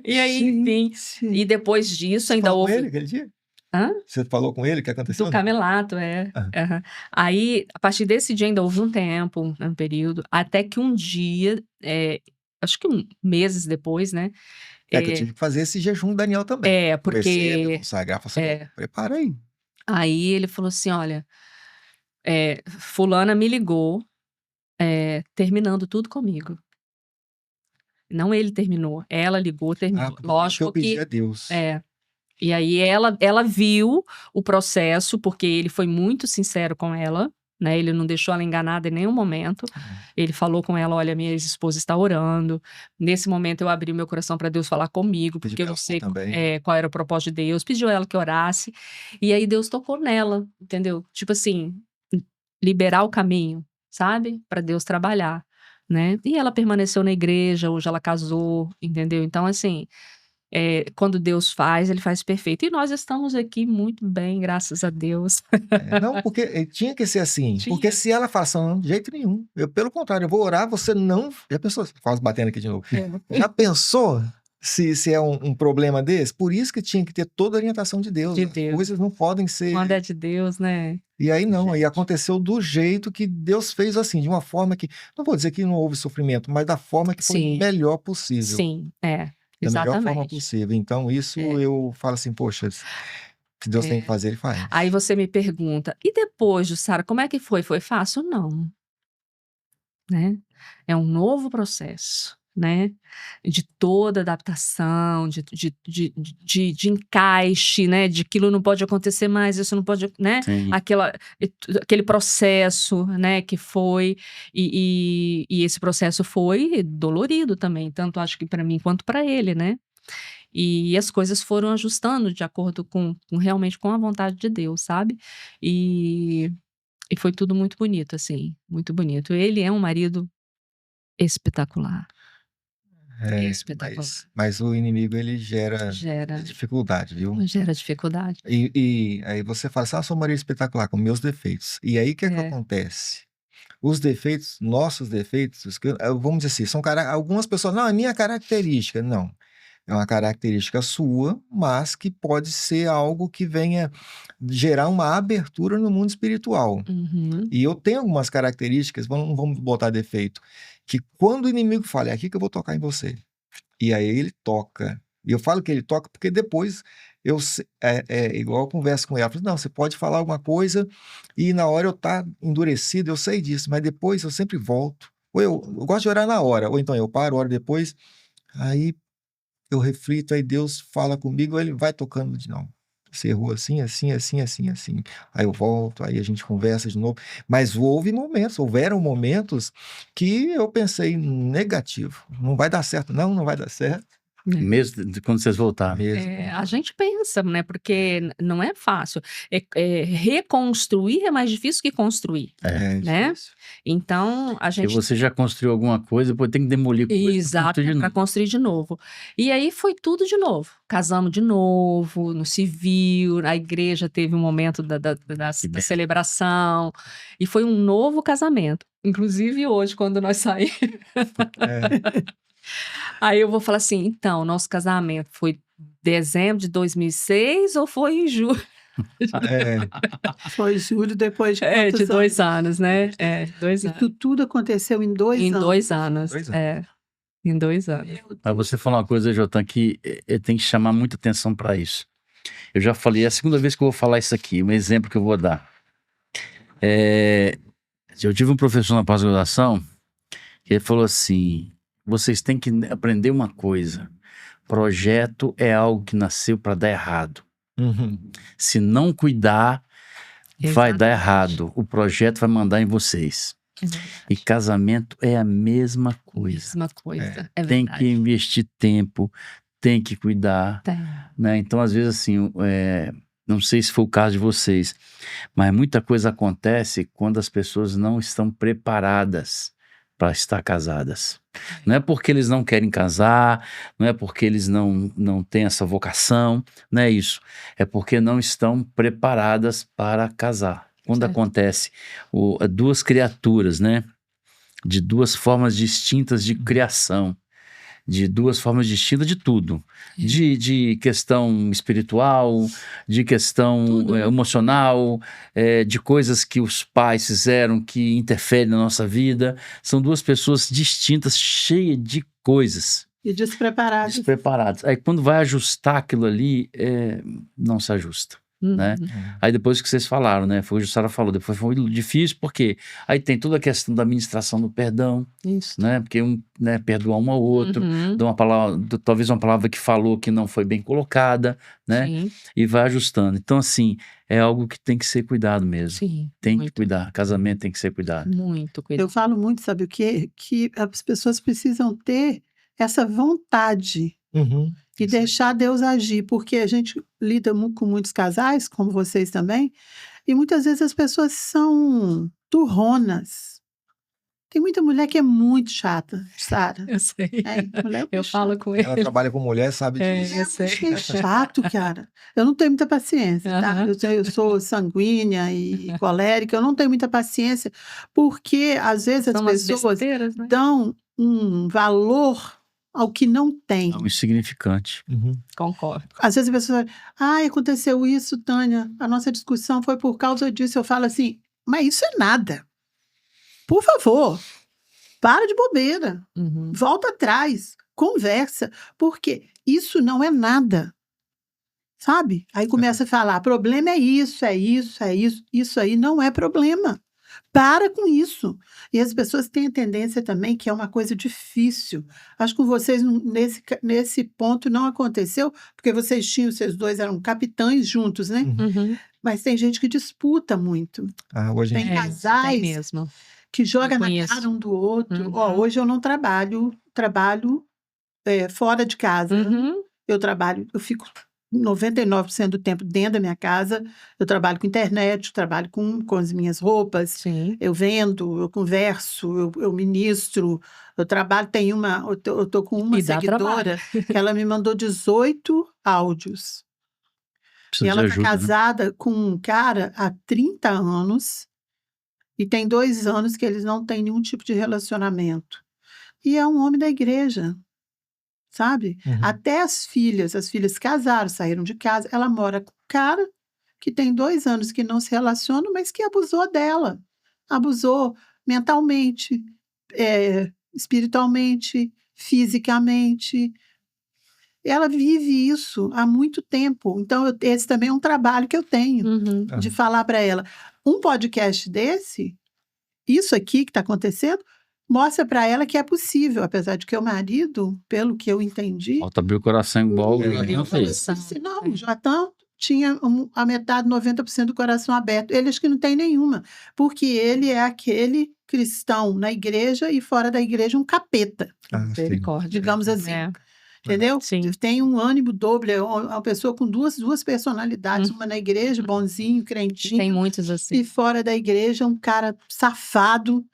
E aí, enfim. E depois disso, ainda falou houve... com ele aquele dia? Hã? Você falou com ele o que aconteceu? Do Camilato, Aham. Aí, a partir desse dia, ainda houve um tempo, um período, até que um dia, acho que meses depois, né? Que eu tive que fazer esse jejum do Daniel também. Comecei a me Porque... consagrar, falei assim, prepara aí. Aí ele falou assim, olha, fulana me ligou, terminando tudo comigo. Não ele terminou, ela ligou, terminou. porque eu Lógico pedi que a Deus. e aí ela viu o processo, porque ele foi muito sincero com ela, né? Ele não deixou ela enganada em nenhum momento. Ele falou com ela: olha, minha ex-esposa está orando. Nesse momento eu abri o meu coração para Deus falar comigo, Pedi porque eu pra não ela sei também. qual era o propósito de Deus. Pediu ela que orasse. E aí Deus tocou nela, entendeu? Tipo assim, liberar o caminho, sabe? Para Deus trabalhar, né? E ela permaneceu na igreja, hoje ela casou, entendeu? Então, assim, quando Deus faz, ele faz perfeito. E nós estamos aqui muito bem, graças a Deus. Não, porque tinha que ser assim. Porque Tinha. se ela fala assim, não, de jeito nenhum. Pelo contrário, eu vou orar, você não. Já pensou? Quase batendo aqui de novo. Já pensou se é um problema desse? Por isso que tinha que ter toda a orientação de Deus. De As Deus. coisas não podem Quando é ser. de Deus, né? E aí não, aí Gente. aconteceu do jeito que Deus fez assim, de uma forma que. Não vou dizer que não houve sofrimento, mas da forma que foi Sim. melhor possível. Sim, Da melhor forma exatamente. possível. Então, isso eu falo assim, poxa, se Deus tem que fazer, ele faz. Aí você me pergunta, e depois, Jussara, como é que foi? Foi fácil? Não, né? É um novo processo, né? De toda adaptação, de encaixe, né? De aquilo não pode acontecer mais, isso não pode, né? Sim. Aquele processo, né? Que foi, e esse processo foi dolorido também, tanto acho que para mim quanto para ele, né? E as coisas foram ajustando de acordo realmente com a vontade de Deus, sabe? E foi tudo muito bonito, assim, muito bonito. Ele é um marido espetacular, espetacular. Mas o inimigo, ele gera Gera dificuldade, viu? dificuldade. E aí você fala assim, sou Maria espetacular, com meus defeitos. E aí, o que é que acontece? Os defeitos, nossos defeitos, vamos dizer assim, são algumas pessoas, não, é minha característica. Não. É uma característica sua, mas que pode ser algo que venha gerar uma abertura no mundo espiritual. Uhum. E eu tenho algumas características, vamos botar defeito, que quando o inimigo fala, é aqui que eu vou tocar em você. E aí ele toca. E eu falo que ele toca porque depois igual eu converso com ela. Eu falo, não, você pode falar alguma coisa e na hora eu tá endurecido, eu sei disso, mas depois eu sempre volto. Ou eu gosto de orar na hora, ou então eu paro, oro depois, aí eu reflito, aí Deus fala comigo, ele vai tocando de não. Você errou assim, assim, assim, assim, assim. Aí eu volto, aí a gente conversa de novo. Mas houveram momentos que eu pensei negativo. Não vai dar certo, não vai dar certo. Mesmo quando vocês voltaram. Mesmo. A gente pensa, né? Porque não é fácil. Reconstruir é mais difícil que construir, né? Difícil. Então, a Porque gente você já construiu alguma coisa, depois tem que demolir coisa pra Exato, construir de para novo. construir de novo. E aí foi tudo de novo. Casamos de novo, no civil, a igreja teve um momento da bem. celebração, e foi um novo casamento. Inclusive hoje, quando nós saímos, aí eu vou falar assim, então, nosso casamento foi dezembro de 2006 ou foi em julho? Foi julho depois de De quantos 2 anos? anos, né? 2 anos. Isso tudo aconteceu em 2 Em anos. 2 anos, em 2 anos. Mas você falou uma coisa, Jotan, que tem que chamar muita atenção para isso. Eu já falei, é a segunda vez que eu vou falar isso aqui, um exemplo que eu vou dar. Eu tive um professor na pós-graduação que ele falou assim, vocês têm que aprender uma coisa, projeto é algo que nasceu para dar errado. Se não cuidar, vai dar errado. O projeto vai mandar em vocês. E casamento é a mesma coisa. Mesma coisa, é Tem verdade. que investir tempo, tem que cuidar. Né? Então, às vezes, assim, não sei se foi o caso de vocês, mas muita coisa acontece quando as pessoas não estão preparadas para estar casadas. Não é porque eles não querem casar, não é porque eles não têm essa vocação, não é isso. É porque não estão preparadas para casar. Quando acontece duas criaturas, né? De duas formas distintas de criação, de duas formas distintas de tudo. De questão espiritual, de questão emocional, de coisas que os pais fizeram que interferem na nossa vida. São duas pessoas distintas, cheias de coisas. E despreparados. Aí quando vai ajustar aquilo ali, não se ajusta. né? Aí depois que vocês falaram, né? Foi o que a Sara falou, depois foi difícil, porque aí tem toda a questão da administração do perdão, isso, né? Porque né, perdoar um ao outro, dá uma palavra, talvez uma palavra que falou que não foi bem colocada, né? Sim, E vai ajustando. Então, assim, é algo que tem que ser cuidado mesmo. sim, Tem que muito, cuidar. Casamento tem que ser cuidado. muito Eu cuidado. falo muito, sabe o quê? Que as pessoas precisam ter essa vontade Uhum. e Isso aí. deixar Deus agir, porque a gente lida com muitos casais, como vocês também, e muitas vezes as pessoas são turronas. Tem muita mulher que é muito chata, Sara. Eu sei. Mulher é Eu muito falo chata. com Ela ele. trabalha com mulher, sabe disso. Eu sei. É chato, cara. Eu não tenho muita paciência, tá? Aham. Eu sou sanguínea e colérica, eu não tenho muita paciência, porque às vezes as São umas pessoas besteiras, né? dão um valor ao que não tem. É um insignificante. Uhum. Concordo. Às vezes a pessoa, aconteceu isso, Tânia, a nossa discussão foi por causa disso. Eu falo assim, mas isso é nada. Por favor, para de bobeira, Uhum. volta atrás, conversa, porque isso não é nada. Sabe? Aí começa a falar, problema é isso, é isso, é isso. Isso aí não é problema. Para com isso. E as pessoas têm a tendência também que é uma coisa difícil. Acho que com vocês nesse ponto não aconteceu, porque vocês dois eram capitães juntos, né? Uhum. Mas tem gente que disputa muito. Hoje Tem Tem casais mesmo. que joga Eu na conheço. cara um do outro. Ó, Uhum. hoje eu não trabalho fora de casa. Uhum. Eu fico 99% do tempo dentro da minha casa. Eu trabalho com internet, eu trabalho com as minhas roupas, Sim. eu vendo, eu converso, eu ministro, eu trabalho. Eu tô com uma E dá seguidora que ela me mandou 18 áudios. E Precisa de ela tá ajuda, né? casada com um cara há 30 anos e tem 2 anos que eles não têm nenhum tipo de relacionamento. E é um homem da igreja. Sabe? Uhum. Até as filhas casaram, saíram de casa. Ela mora com um cara que tem 2 anos que não se relacionam, mas que abusou dela. Abusou mentalmente, espiritualmente, fisicamente. Ela vive isso há muito tempo. Então, esse também é um trabalho que eu tenho, Uhum. de falar para ela. Um podcast desse, isso aqui que está acontecendo, mostra para ela que é possível, apesar de que o marido, pelo que eu entendi, Falta abrir o coração igual É. o Joaquim fez. não, o Joatã tinha a metade, 90% do coração aberto. Ele acho que não tem nenhuma, porque ele é aquele cristão na igreja e fora da igreja um capeta, Sim. Misericórdia. digamos assim. É. Entendeu? Sim. Tem um ânimo doble, é uma pessoa com duas personalidades, uma na igreja, bonzinho, crentinho, Tem muitos assim. e fora da igreja um cara safado,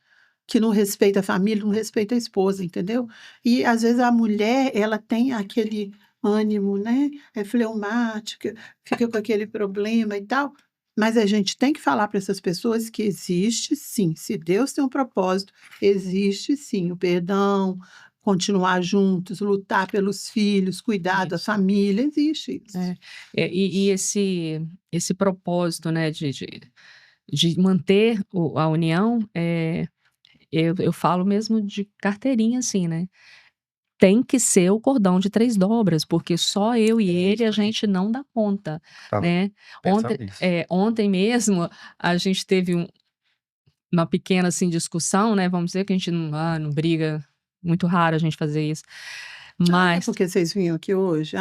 que não respeita a família, não respeita a esposa, entendeu? E às vezes a mulher, ela tem aquele ânimo, né? É fleumática, fica com aquele problema e tal. Mas a gente tem que falar para essas pessoas que existe sim, se Deus tem um propósito, existe sim o perdão, continuar juntos, lutar pelos filhos, cuidar da Isso. família, existe isso. E esse propósito, né, de manter a união, eu falo mesmo de carteirinha, assim, né? Tem que ser o cordão de 3 dobras, porque só eu e ele a gente não dá conta, Tava né? pensando Ontem, nisso. ontem mesmo a gente teve uma pequena assim discussão, né? Vamos dizer que a gente não briga, muito raro a gente fazer isso. Mas Porque vocês vinham aqui hoje?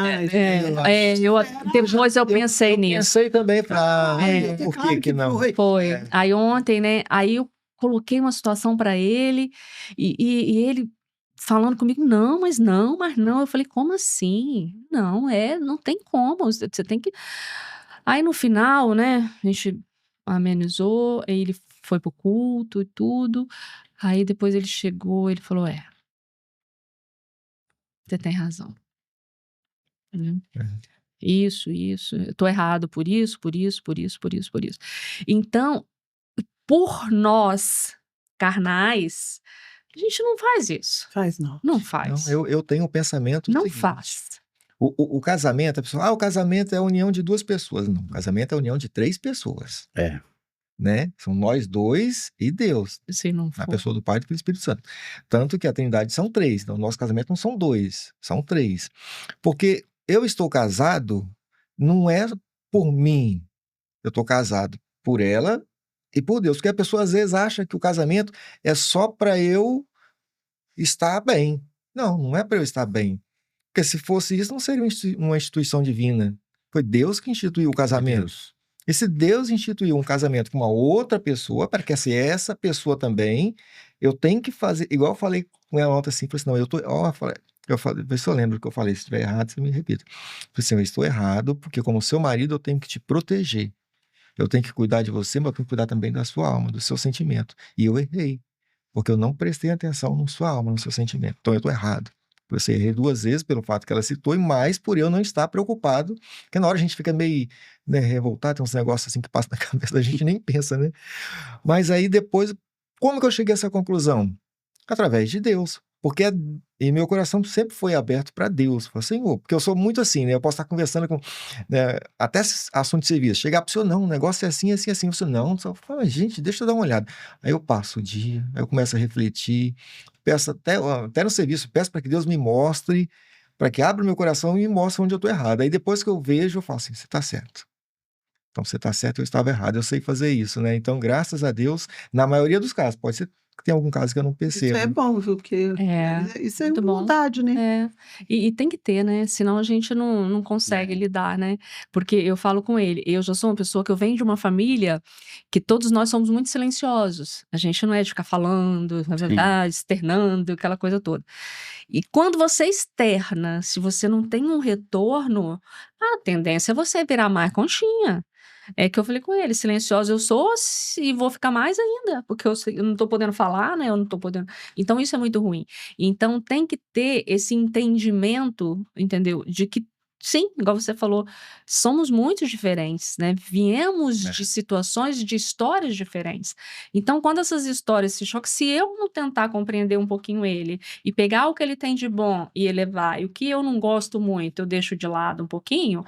depois eu pensei nisso. Pensei também para por claro que não? Foi. É. Aí ontem, né? Aí eu coloquei uma situação para ele e ele falando comigo, não, mas não. Eu falei, como assim? Não, não tem como. Você tem que. Aí no final, né? A gente amenizou, aí ele foi pro culto e tudo. Aí depois ele chegou, ele falou, você tem razão. Né? Isso, eu tô errado por isso. Então, por nós carnais, a gente não faz isso. Faz não. Não Não, faz. eu tenho um pensamento Não seguinte. faz. O casamento, a pessoa, o casamento é a união de 2 pessoas. Não, o casamento é a união de 3 pessoas. É. Né? São nós 2 e Deus, Se não na for. pessoa do Pai e do Espírito Santo. Tanto que a Trindade são 3. Então, o nosso casamento não são 2, são 3. Porque eu estou casado não é por mim, Eu tô casado por ela e por Deus. Porque a pessoa às vezes acha que o casamento é só para eu estar bem. Não, não é para eu estar bem. Porque se fosse isso, não seria uma instituição divina. Foi Deus que instituiu o Meu casamento. Deus. E se Deus instituiu um casamento com uma outra pessoa, para que se essa pessoa também, eu tenho que fazer, igual eu falei com ela ontem assim, falei assim, não, eu falei, vê se eu lembro o que eu falei, se estiver errado, você me repita. Eu falei assim, eu estou errado, porque como seu marido eu tenho que te proteger. Eu tenho que cuidar de você, mas eu tenho que cuidar também da sua alma, do seu sentimento. E eu errei, porque eu não prestei atenção na sua alma, no seu sentimento. Então eu estou errado. Você errei 2 vezes pelo fato que ela citou, e mais por eu não estar preocupado, porque na hora a gente fica meio, né, revoltado, tem uns negócios assim que passam na cabeça da gente, nem pensa, né? Mas aí depois, como que eu cheguei a essa conclusão? Através de Deus. Porque e meu coração sempre foi aberto para Deus. Falei, Senhor, porque eu sou muito assim, né? Eu posso estar conversando com, né, até assunto de serviço. Chegar para o senhor, não, o negócio é assim, assim, assim. Você não, só fala, gente, deixa eu dar uma olhada. Aí eu passo o dia, aí eu começo a refletir, peço até no serviço, peço para que Deus me mostre, para que abra o meu coração e me mostre onde eu estou errado. Aí depois que eu vejo, eu falo assim, você está certo. Então você está certo, eu estava errado, eu sei fazer isso, né? Então, graças a Deus, na maioria dos casos, pode ser que tenha algum caso que eu não Isso é percebo. bom, viu? Porque isso é muito bom. humildade, né? É, e tem que ter, né? Senão a gente não consegue lidar, né? Porque eu falo com ele, eu já sou uma pessoa que eu venho de uma família que todos nós somos muito silenciosos. A gente não é de ficar falando, Sim. externando, aquela coisa toda. E quando você externa, se você não tem um retorno, a tendência é você virar mais conchinha. É que eu falei com ele, silenciosa eu sou e vou ficar mais ainda, porque eu não tô podendo falar, né? Eu não tô podendo. Então isso é muito ruim. Então tem que ter esse entendimento, entendeu? De que sim, igual você falou, somos muito diferentes, né? Viemos É. de situações, de histórias diferentes. Então, quando essas histórias se chocam, se eu não tentar compreender um pouquinho ele e pegar o que ele tem de bom e elevar, e o que eu não gosto muito, eu deixo de lado um pouquinho,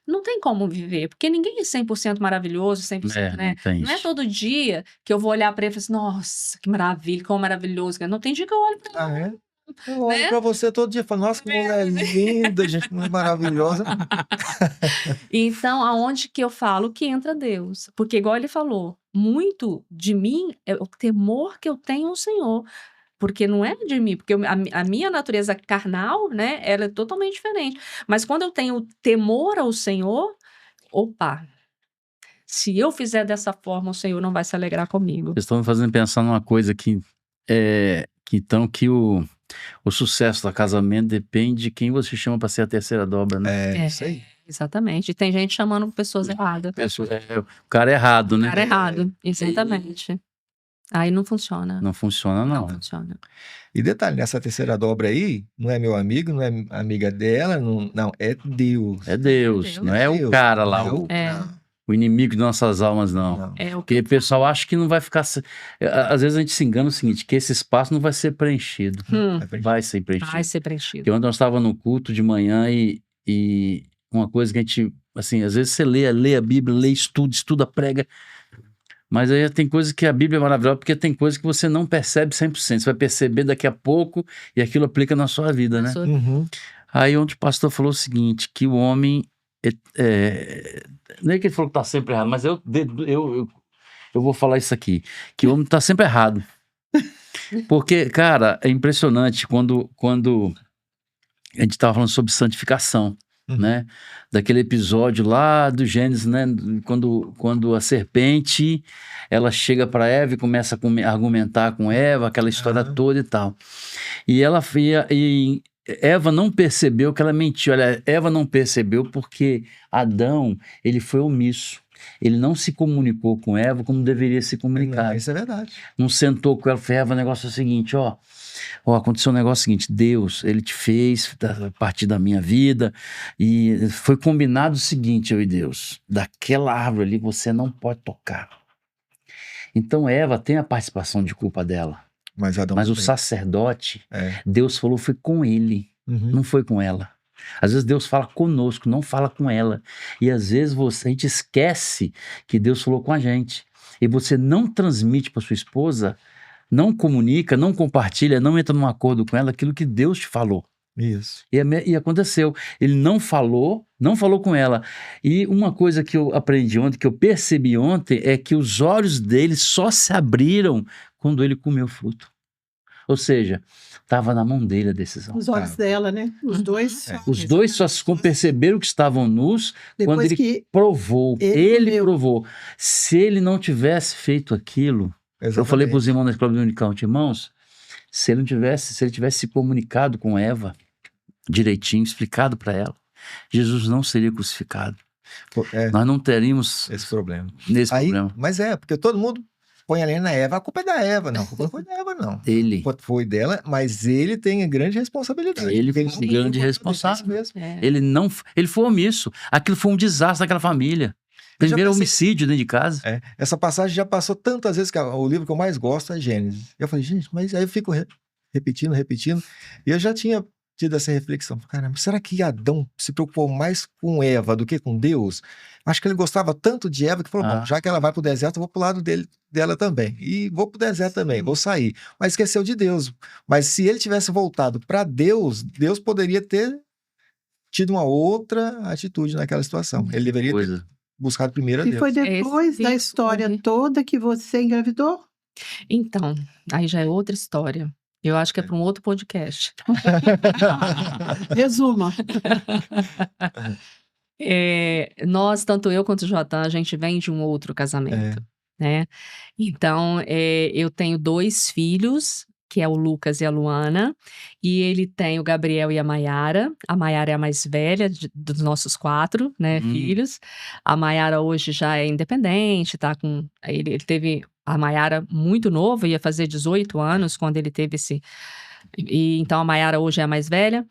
não tem como viver, porque ninguém é 100% maravilhoso, 100%, né? Não tem Não é isso. todo dia que eu vou olhar para ele e falar assim, nossa, que maravilha, como maravilhoso. Não tem dia que eu olho para Ah, ele, é? Eu olho né? para você todo dia e falo, nossa, que mulher linda, gente, que mulher maravilhosa. Então, aonde que eu falo que entra Deus? Porque, igual ele falou, muito de mim é o temor que eu tenho ao Senhor. Porque não é de mim, porque a minha natureza carnal, né, ela é totalmente diferente. Mas quando eu tenho temor ao Senhor, opa, se eu fizer dessa forma, o Senhor não vai se alegrar comigo. Vocês estão me fazendo pensar numa coisa que o sucesso do casamento depende de quem você chama para ser a terceira dobra, né? É, isso aí. Exatamente. E tem gente chamando pessoas erradas. O cara errado, né? Cara errado, exatamente. Aí não funciona. Não funciona, Não não. funciona. E detalhe, nessa terceira dobra aí, não é meu amigo, não é amiga dela, não, é Deus. É Deus, não é o Deus, cara não lá, é É. o inimigo de nossas almas, não. não. É o Porque que o pessoal acha que não vai ficar. Às vezes a gente se engana o seguinte: que esse espaço não vai ser preenchido. Vai ser preenchido. vai ser preenchido. Porque ontem nós estávamos no culto de manhã e uma coisa que a gente, assim, às vezes você lê a Bíblia, lê, estuda, prega, mas aí tem coisas que a Bíblia é maravilhosa, porque tem coisas que você não percebe 100%, você vai perceber daqui a pouco e aquilo aplica na sua vida, né? Uhum. Aí ontem o pastor falou o seguinte, que o homem, não é que ele falou que está sempre errado, mas eu vou falar isso aqui, que o homem está sempre errado. Porque, cara, é impressionante quando a gente estava falando sobre santificação, né? Daquele episódio lá do Gênesis, né? Quando a serpente, ela chega para Eva e começa a argumentar com Eva, aquela história toda e tal. E Eva não percebeu que ela mentiu. Olha, Eva não percebeu porque Adão, ele foi omisso. Ele não se comunicou com Eva como deveria se comunicar. Não, isso é verdade. Não sentou com ela, falou, Eva, o negócio é o seguinte, ó, aconteceu um negócio seguinte, Deus, ele te fez a partir da minha vida e foi combinado o seguinte, eu e Deus, daquela árvore ali você não pode tocar. Então Eva tem a participação de culpa dela, Mas Adão mas o também. sacerdote, É. Deus falou foi com ele, Uhum. não foi com ela. Às vezes Deus fala conosco, não fala com ela. E às vezes a gente esquece que Deus falou com a gente. E você não transmite para sua esposa, não comunica, não compartilha, não entra num acordo com ela aquilo que Deus te falou. Isso. E aconteceu. Ele não falou com ela. E uma coisa que eu aprendi ontem, que eu percebi ontem, é que os olhos dele só se abriram quando ele comeu o fruto. Ou seja, estava na mão dele a decisão. Os olhos dela, né? Os dois. É. Os dois só perceberam que estavam nus quando Depois ele que provou. ele Ele comeu. provou. Se ele não tivesse feito aquilo, eu falei para os irmãos da Escola Dominicana, irmãos, se ele tivesse se comunicado com Eva direitinho, explicado para ela, Jesus não seria crucificado. Nós não teríamos esse problema. Nesse problema. Mas porque todo mundo põe ali na Eva, a culpa é da Eva, não. A culpa não foi da Eva, não. Ele. A culpa foi dela, mas ele tem a grande responsabilidade. Ele porque foi grande responsável. mesmo. Ele foi omisso. Aquilo foi um desastre naquela família. Primeiro homicídio dentro de casa. Essa passagem já passou tantas vezes que o livro que eu mais gosto é Gênesis. Eu falei, gente, mas aí eu fico repetindo. E eu já tinha tido essa reflexão. Caramba, será que Adão se preocupou mais com Eva do que com Deus? Acho que ele gostava tanto de Eva que falou, bom, já que ela vai pro deserto, eu vou pro lado dela também. E vou pro deserto também, vou sair. Mas esqueceu de Deus. Mas se ele tivesse voltado para Deus, Deus poderia ter tido uma outra atitude naquela situação. Ele deveria ter buscado primeiro a Deus. E foi depois da história toda que você engravidou? Então, aí já é outra história. Eu acho que é para um outro podcast. Resuma. Nós, tanto eu quanto o Joatan, a gente vem de um outro casamento, né? Então, eu tenho 2 filhos, que é o Lucas e a Luana, e ele tem o Gabriel e a Maiara. A Maiara é a mais velha dos nossos 4, né, filhos. A Maiara hoje já é independente, tá com... Ele teve a Maiara muito nova, ia fazer 18 anos quando ele teve esse... Então, a Maiara hoje é a mais velha.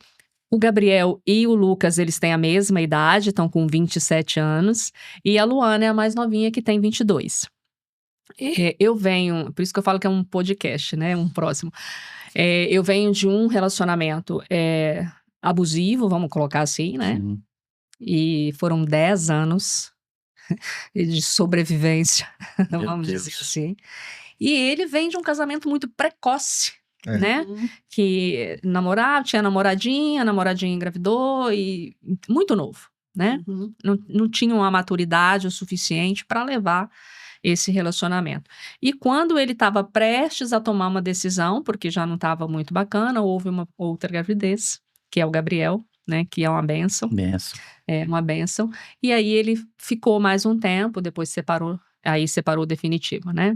O Gabriel e o Lucas, eles têm a mesma idade, estão com 27 anos. E a Luana é a mais novinha, que tem 22. Eu venho, por isso que eu falo que é um podcast, né? Um próximo. Eu venho de um relacionamento abusivo, vamos colocar assim, né? Sim. E foram 10 anos de sobrevivência, vamos Deus. dizer assim. E ele vem de um casamento muito precoce, né? Que tinha namoradinha, a namoradinha engravidou e muito novo, né? Não tinha uma maturidade o suficiente para levar esse relacionamento. E quando ele estava prestes a tomar uma decisão, porque já não estava muito bacana, houve uma outra gravidez, que é o Gabriel, né? Que é uma bênção. É uma bênção. E aí ele ficou mais um tempo, depois separou definitivo, né?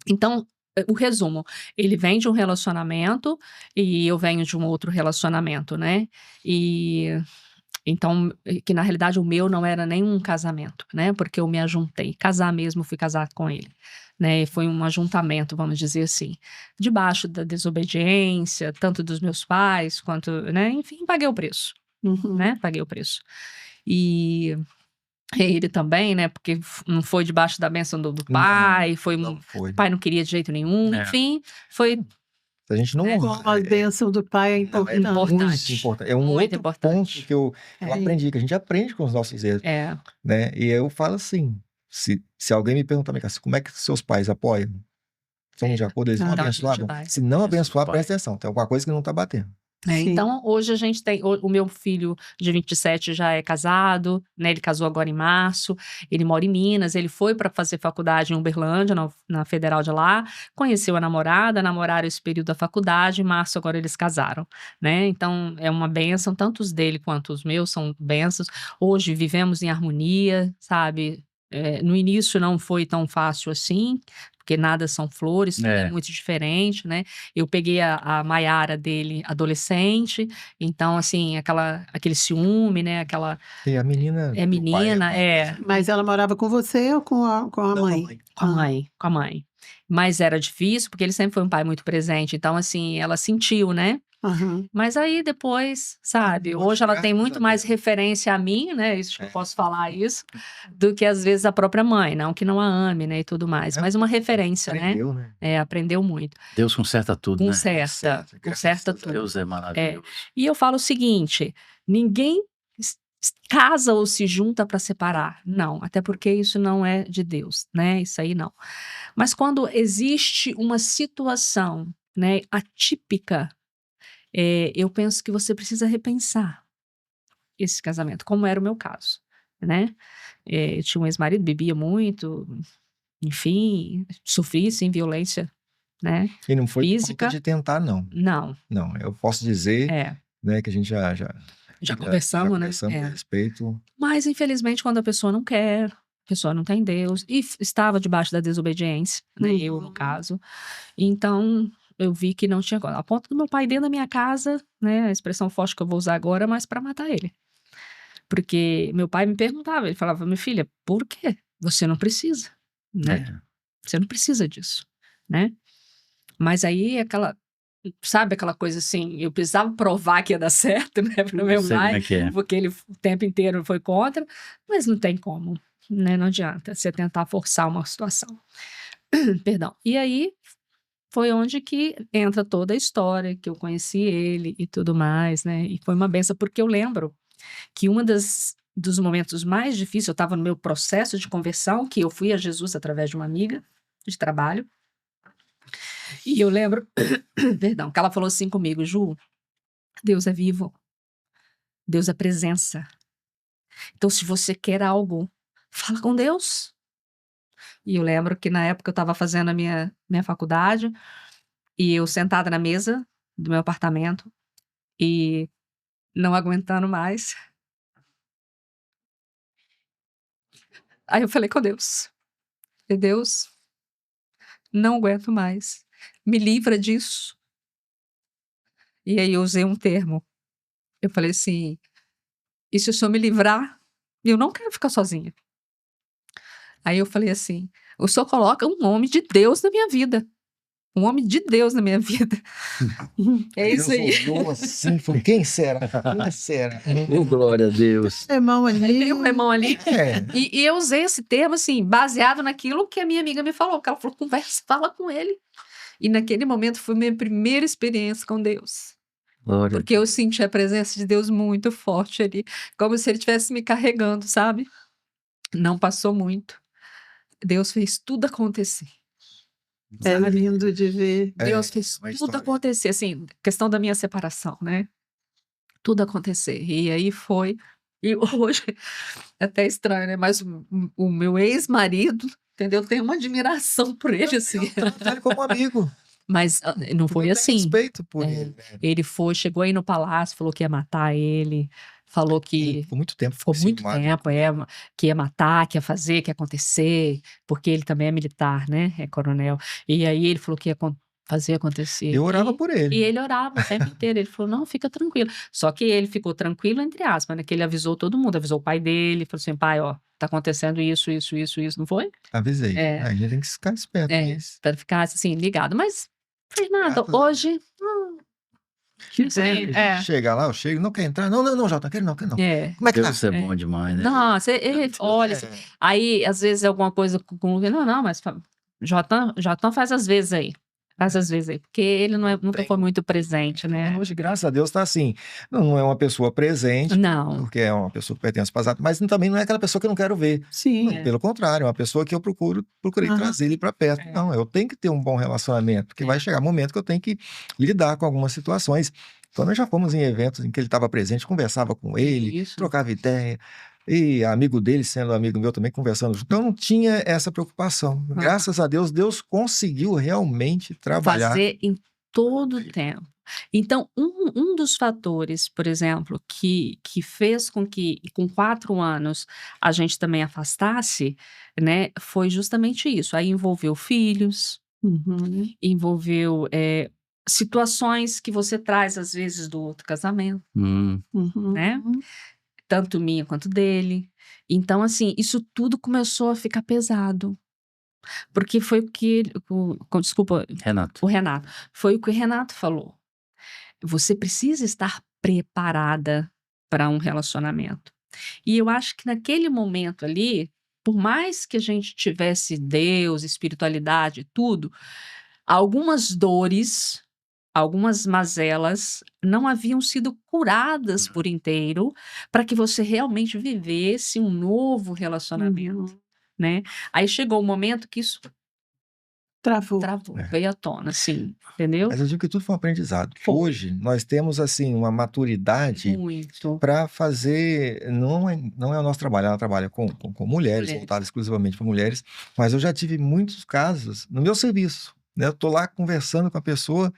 Então, o resumo, ele vem de um relacionamento e eu venho de um outro relacionamento, né? Então, que na realidade o meu não era nem um casamento, né? Porque eu me ajuntei. Casar mesmo, fui casar com ele, né? Foi um ajuntamento, vamos dizer assim. Debaixo da desobediência, tanto dos meus pais, quanto, né? Enfim, paguei o preço, né? Paguei o preço. E ele também, né? Porque não foi debaixo da bênção do pai, o pai não queria de jeito nenhum, enfim, foi... A gente não honra. A bênção do pai é importante. Muito importante. É um Muito outro importante. ponto que eu aprendi, que a gente aprende com os nossos erros. Né? E eu falo assim, se alguém me perguntar, como é que seus pais apoiam? Estão de acordo? Eles vão abençoar? Se não abençoar, presta atenção, tem alguma coisa que não está batendo. Então, hoje a gente tem... O meu filho de 27 já é casado, né? Ele casou agora em março. Ele mora em Minas. Ele foi para fazer faculdade em Uberlândia, na Federal de lá. Conheceu a namorada, namoraram esse período da faculdade. Em março, agora eles casaram, né? Então, é uma bênção. Tanto os dele quanto os meus são bênçãos. Hoje vivemos em harmonia, sabe? No início não foi tão fácil assim, porque nada são flores, tudo é muito diferente, né? Eu peguei a Maiara dele adolescente, então, assim, aquele ciúme, né? E a menina... É menina, Mas ela morava com você ou com a mãe? Com a mãe. Mas era difícil, porque ele sempre foi um pai muito presente, então, assim, ela sentiu, né? Mas aí depois, sabe, hoje ela tem muito mais referência a mim, né, isso que eu posso falar isso, do que às vezes a própria mãe, não que não a ame, né, e tudo mais, mas uma referência, aprendeu, né? Aprendeu muito. Deus conserta tudo, né? Conserta tudo. Deus é maravilhoso. E eu falo o seguinte, ninguém casa ou se junta para separar, não, até porque isso não é de Deus, né, isso aí não. Mas quando existe uma situação, né, atípica, eu penso que você precisa repensar esse casamento, como era o meu caso, né? Eu tinha um ex-marido, bebia muito, enfim, sofri, sim, violência, né, E não foi por falta física. de tentar, não. Não, Não, eu posso dizer, é, né, que a gente já já conversamos, né? conversamos a respeito. Mas, infelizmente, quando a pessoa não quer, a pessoa não tem Deus, e estava debaixo da desobediência, né? Eu, no caso. Então, eu vi que não tinha. A ponto do meu pai dentro da minha casa, né? A expressão forte que eu vou usar agora, mas para matar ele. Porque meu pai me perguntava, ele falava, minha filha, por quê? Você não precisa, né? É. Você não precisa disso, né? Mas aí sabe aquela coisa assim, eu precisava provar que ia dar certo, né, para meu Sei como pai, é que é. porque ele o tempo inteiro foi contra, mas não tem como, né, não adianta você tentar forçar uma situação. Perdão. E aí foi onde que entra toda a história, que eu conheci ele e tudo mais, né, e foi uma benção, porque eu lembro que dos momentos mais difíceis, eu estava no meu processo de conversão, que eu fui a Jesus através de uma amiga de trabalho, e eu lembro, perdão, que ela falou assim comigo, Ju, Deus é vivo, Deus é presença. Então, se você quer algo, fala com Deus. E eu lembro que na época eu estava fazendo a minha faculdade, e eu sentada na mesa do meu apartamento, e não aguentando mais. Aí eu falei com Deus, falei, Deus, não aguento mais, me livra disso. E aí eu usei um termo, eu falei assim, e se o Senhor me livrar, eu não quero ficar sozinha. Aí eu falei assim, o Senhor coloca um homem de Deus na minha vida. Um homem de Deus na minha vida. É isso aí. Deus olhou assim, falou, quem será? Quem será? Oh, glória a Deus. Irmão Aí ali. tem um irmão ali. É, E eu usei esse termo, assim, baseado naquilo que a minha amiga me falou. Que ela falou, conversa, fala com ele. E naquele momento foi minha primeira experiência com Deus. Glória a Porque eu senti a presença de Deus muito forte ali. Como se ele estivesse me carregando, sabe? Não passou muito. Deus fez tudo acontecer. É Sabe? lindo de ver. Deus fez uma tudo história. acontecer, assim, questão da minha separação, né? Tudo acontecer. E aí foi. E hoje é até estranho, né? Mas o meu ex-marido, entendeu? Tem uma admiração por ele, assim. Eu trato ele como amigo. Mas não Porque foi eu tenho assim. respeito por É, ele. Né? ele chegou aí no palácio, falou que ia matar ele, falou que Por muito tempo ficou muito enciumado. tempo, que ia matar, que ia fazer, que ia acontecer, porque ele também é militar, né? É coronel. E aí ele falou que ia fazer acontecer. Eu orava por E ele. ele orava o tempo inteiro. Ele falou: não, fica tranquilo. Só que ele ficou tranquilo, entre aspas, né? Que ele avisou todo mundo, avisou o pai dele, falou assim: pai, ó, tá acontecendo isso, isso, isso, isso, não foi? Avisei. É. A gente tem que ficar esperto. Mas Para ficar assim, ligado. Mas, Fernanda, Graças a hoje. Que Sim, bem. chega lá, eu chego, não quer entrar? Não, não, não, Jota, não quero não, quero não. É. Como é que tá? Deus é bom demais, né? Nossa, olha, É, aí às vezes é alguma coisa com não, mas Jotão faz às vezes aí. Faz às vezes aí, porque ele nunca foi muito presente, né? hoje, graças a Deus, tá assim. Não é uma pessoa presente, Não. porque é uma pessoa que pertence ao passado, mas também não é aquela pessoa que eu não quero ver. Sim. Não, pelo contrário, é uma pessoa que eu procurei Aham. trazer ele para perto. É. Não, eu tenho que ter um bom relacionamento, porque vai chegar um momento que eu tenho que lidar com algumas situações. Então, nós já fomos em eventos em que ele estava presente, conversava com ele, Isso. trocava ideia, e amigo dele, sendo amigo meu também, conversando junto. Então, não tinha essa preocupação. Graças a Deus, Deus conseguiu realmente trabalhar. Fazer em todo o tempo. Então, um dos fatores, por exemplo, que fez com que, com 4 anos, a gente também afastasse, né, foi justamente isso. Aí envolveu filhos, Uhum. envolveu situações que você traz, às vezes, do outro casamento, Uhum. né? Tanto minha quanto dele. Então, assim, isso tudo começou a ficar pesado. Porque foi o que desculpa, Renato. o Renato. Foi o que o Renato falou. Você precisa estar preparada para um relacionamento. E eu acho que naquele momento ali, por mais que a gente tivesse Deus, espiritualidade, tudo, algumas dores, algumas mazelas não haviam sido curadas por inteiro para que você realmente vivesse um novo relacionamento, Uhum. né? Aí chegou o momento que isso Travou. travou, É. veio à tona, assim, entendeu? Mas eu digo que tudo foi um aprendizado. Foi. Hoje, nós temos, assim, uma maturidade Muito. para fazer. Não é o nosso trabalho, ela trabalha com mulheres, Mulheres. voltada exclusivamente para mulheres, mas eu já tive muitos casos no meu serviço. Né? Eu estou lá conversando com a pessoa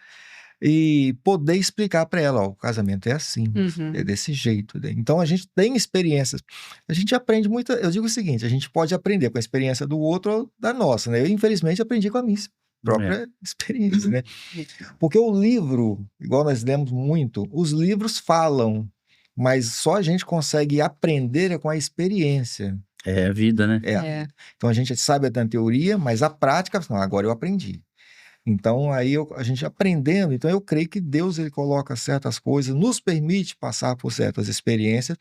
e poder explicar para ela: ó, o casamento é assim, Uhum. é desse jeito. Né? Então a gente tem experiências, a gente aprende muito. Eu digo o seguinte: a gente pode aprender com a experiência do outro ou da nossa. Né? Eu, infelizmente, aprendi com a minha própria experiência. Né? Porque o livro, igual nós lemos muito, os livros falam, mas só a gente consegue aprender com a experiência. É a vida, né? É. Então a gente sabe da teoria, mas a prática, não, agora eu aprendi. Então aí a gente aprendendo, então eu creio que Deus ele coloca certas coisas, nos permite passar por certas experiências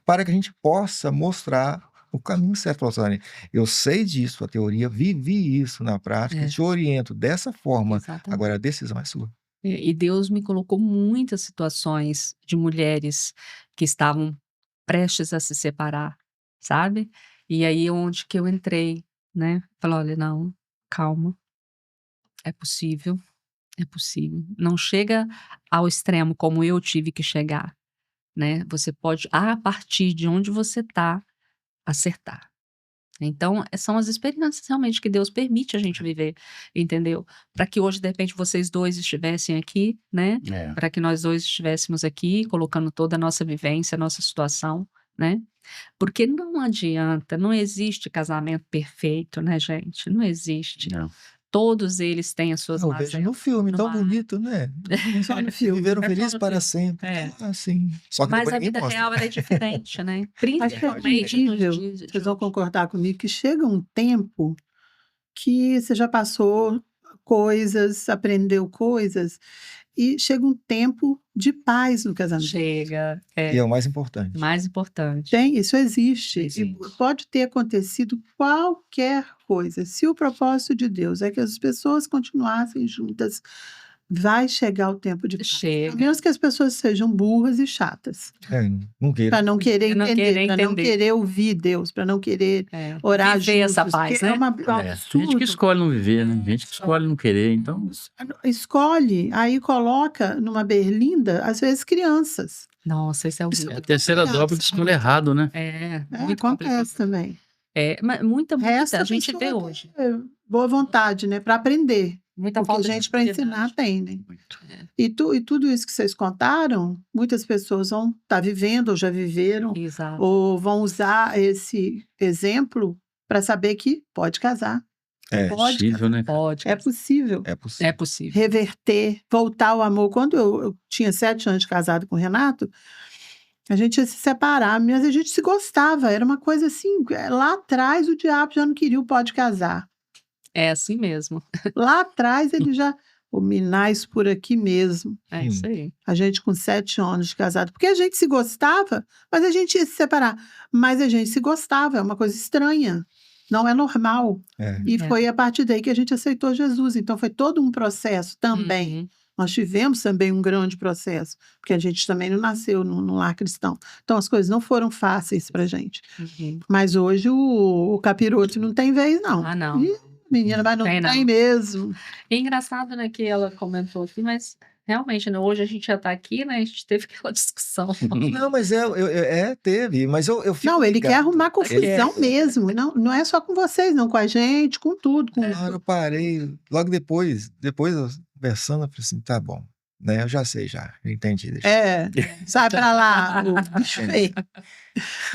para que a gente possa mostrar o caminho certo. Falou, Sônia, eu sei disso, a teoria, vivi isso na prática, É. te oriento dessa forma. Exatamente. Agora a decisão é sua. E Deus me colocou muitas situações de mulheres que estavam prestes a se separar, sabe? E aí onde que eu entrei, né? Falei, olha, não, calma, é possível, é possível. Não chega ao extremo como eu tive que chegar, né? Você pode, a partir de onde você está, acertar. Então, são as experiências realmente que Deus permite a gente viver, entendeu? Para que hoje, de repente, vocês dois estivessem aqui, né? É. Para que nós dois estivéssemos aqui, colocando toda a nossa vivência, a nossa situação, né? Porque não adianta, não existe casamento perfeito, né, gente? Não existe. Não. Todos eles têm as suas Eu vejo no filme, tão no ar. bonito, né? Só no filme. Viveram É só felizes no para filme. sempre. É. Assim. Só que Mas depois a ninguém vida mostra. real ela é diferente, né? Mas chega um Principalmente nos nível, dias de vocês vão hoje. concordar comigo, que chega um tempo que você já passou coisas, aprendeu coisas, e chega um tempo de paz no casamento. Chega, E é o mais importante. mais importante. Tem, isso existe. E Existe. pode ter acontecido qualquer coisa. Se o propósito de Deus é que as pessoas continuassem juntas, vai chegar o tempo de paz. A Chega. menos que as pessoas sejam burras e chatas. Não queira. Para não querer Pra não entender, querer para não entender. querer ouvir Deus, para não querer É. orar Viver essa juntos, paz, porque né? é um É. Tem gente absurdo. que escolhe não viver, né? Gente que escolhe não querer, então. Escolhe, aí coloca numa berlinda, às vezes, crianças. Nossa, isso é Isso é a horrível. terceira dobra de escolha errado, né? É, É, muito complicado. acontece também. É, mas muita Resta a gente pessoa vê ter hoje. boa vontade, né, para aprender. Muita Porque falta de gente para ensinar maturidade. tem, né? Muito. E tudo isso que vocês contaram, muitas pessoas vão estar vivendo ou já viveram, Exato. ou vão usar esse exemplo para saber que pode casar. É. Pode Possível, né? Pode. É possível É possível. É possível. reverter, voltar ao amor. Quando eu tinha 7 anos de casado com o Renato, a gente ia se separar, mas a gente se gostava. Era uma coisa assim, lá atrás o diabo já não queria o pode casar. É assim mesmo. Lá atrás ele já, o Minais por aqui mesmo. É isso aí. A gente com 7 anos de casado. Porque a gente se gostava, mas a gente ia se separar. Mas a gente se gostava, é uma coisa estranha. Não é normal. É. E É. foi a partir daí que a gente aceitou Jesus. Então foi todo um processo também. Uhum. Nós tivemos também um grande processo, porque a gente também não nasceu no lar cristão. Então as coisas não foram fáceis pra gente. Uhum. Mas hoje o capiroto não tem vez, não. Ah, não. Ih, menina, mas não Tem, tem, não. mesmo. É engraçado, né, que ela comentou aqui, mas realmente, né, hoje a gente já tá aqui, né, a gente teve aquela discussão. Não, mas teve, mas eu fico Não, ele quer ligado. arrumar confusão mesmo. Não é só com vocês, não, com a gente, com tudo. Com... Na hora eu parei, logo depois eu conversando, eu falei assim, tá bom, né? Eu já sei, já entendi. Deixa. Sai pra lá, o bicho feio.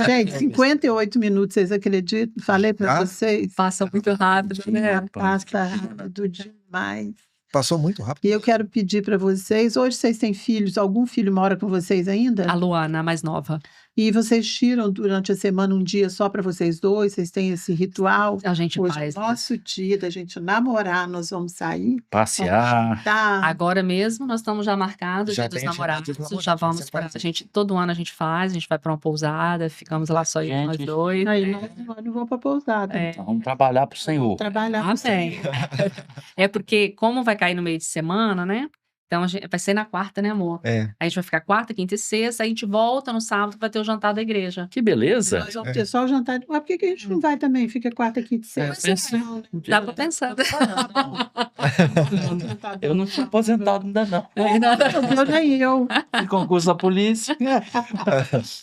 Gente, 58 minutos, vocês acreditam? Falei pra Já? vocês. Passa muito rápido, né? Passa rápido demais. Passou muito rápido. E eu quero pedir para vocês, hoje vocês têm filhos, algum filho mora com vocês ainda? A Luana, a mais nova. E vocês tiram durante a semana um dia só para vocês dois? Vocês têm esse ritual? A gente Hoje faz. é o nosso dia da gente namorar, nós vamos sair. Passear. Tá. Agora mesmo nós estamos já marcados, Já Dia dos tem a Namorados, Dia dos Namorados, já vamos você para faz a gente, todo ano a gente vai para uma pousada, ficamos lá só Gente, nós dois. Aí nós não vamos para pousada. É. Então, vamos trabalhar pro Senhor. Trabalhar com Amém. É porque como vai cair no meio de semana, né? Então, vai ser na quarta, né, amor? É. Aí a gente vai ficar quarta, quinta e sexta, aí a gente volta no sábado, vai ter o jantar da igreja. Que beleza. Nós vamos ter só o jantar. Mas por que a gente não vai também? Fica quarta, quinta e sexta. pensei- Não, né? Dá pra pensar. Eu não sou aposentado ainda não. Eu nem eu. Fiz concurso da polícia.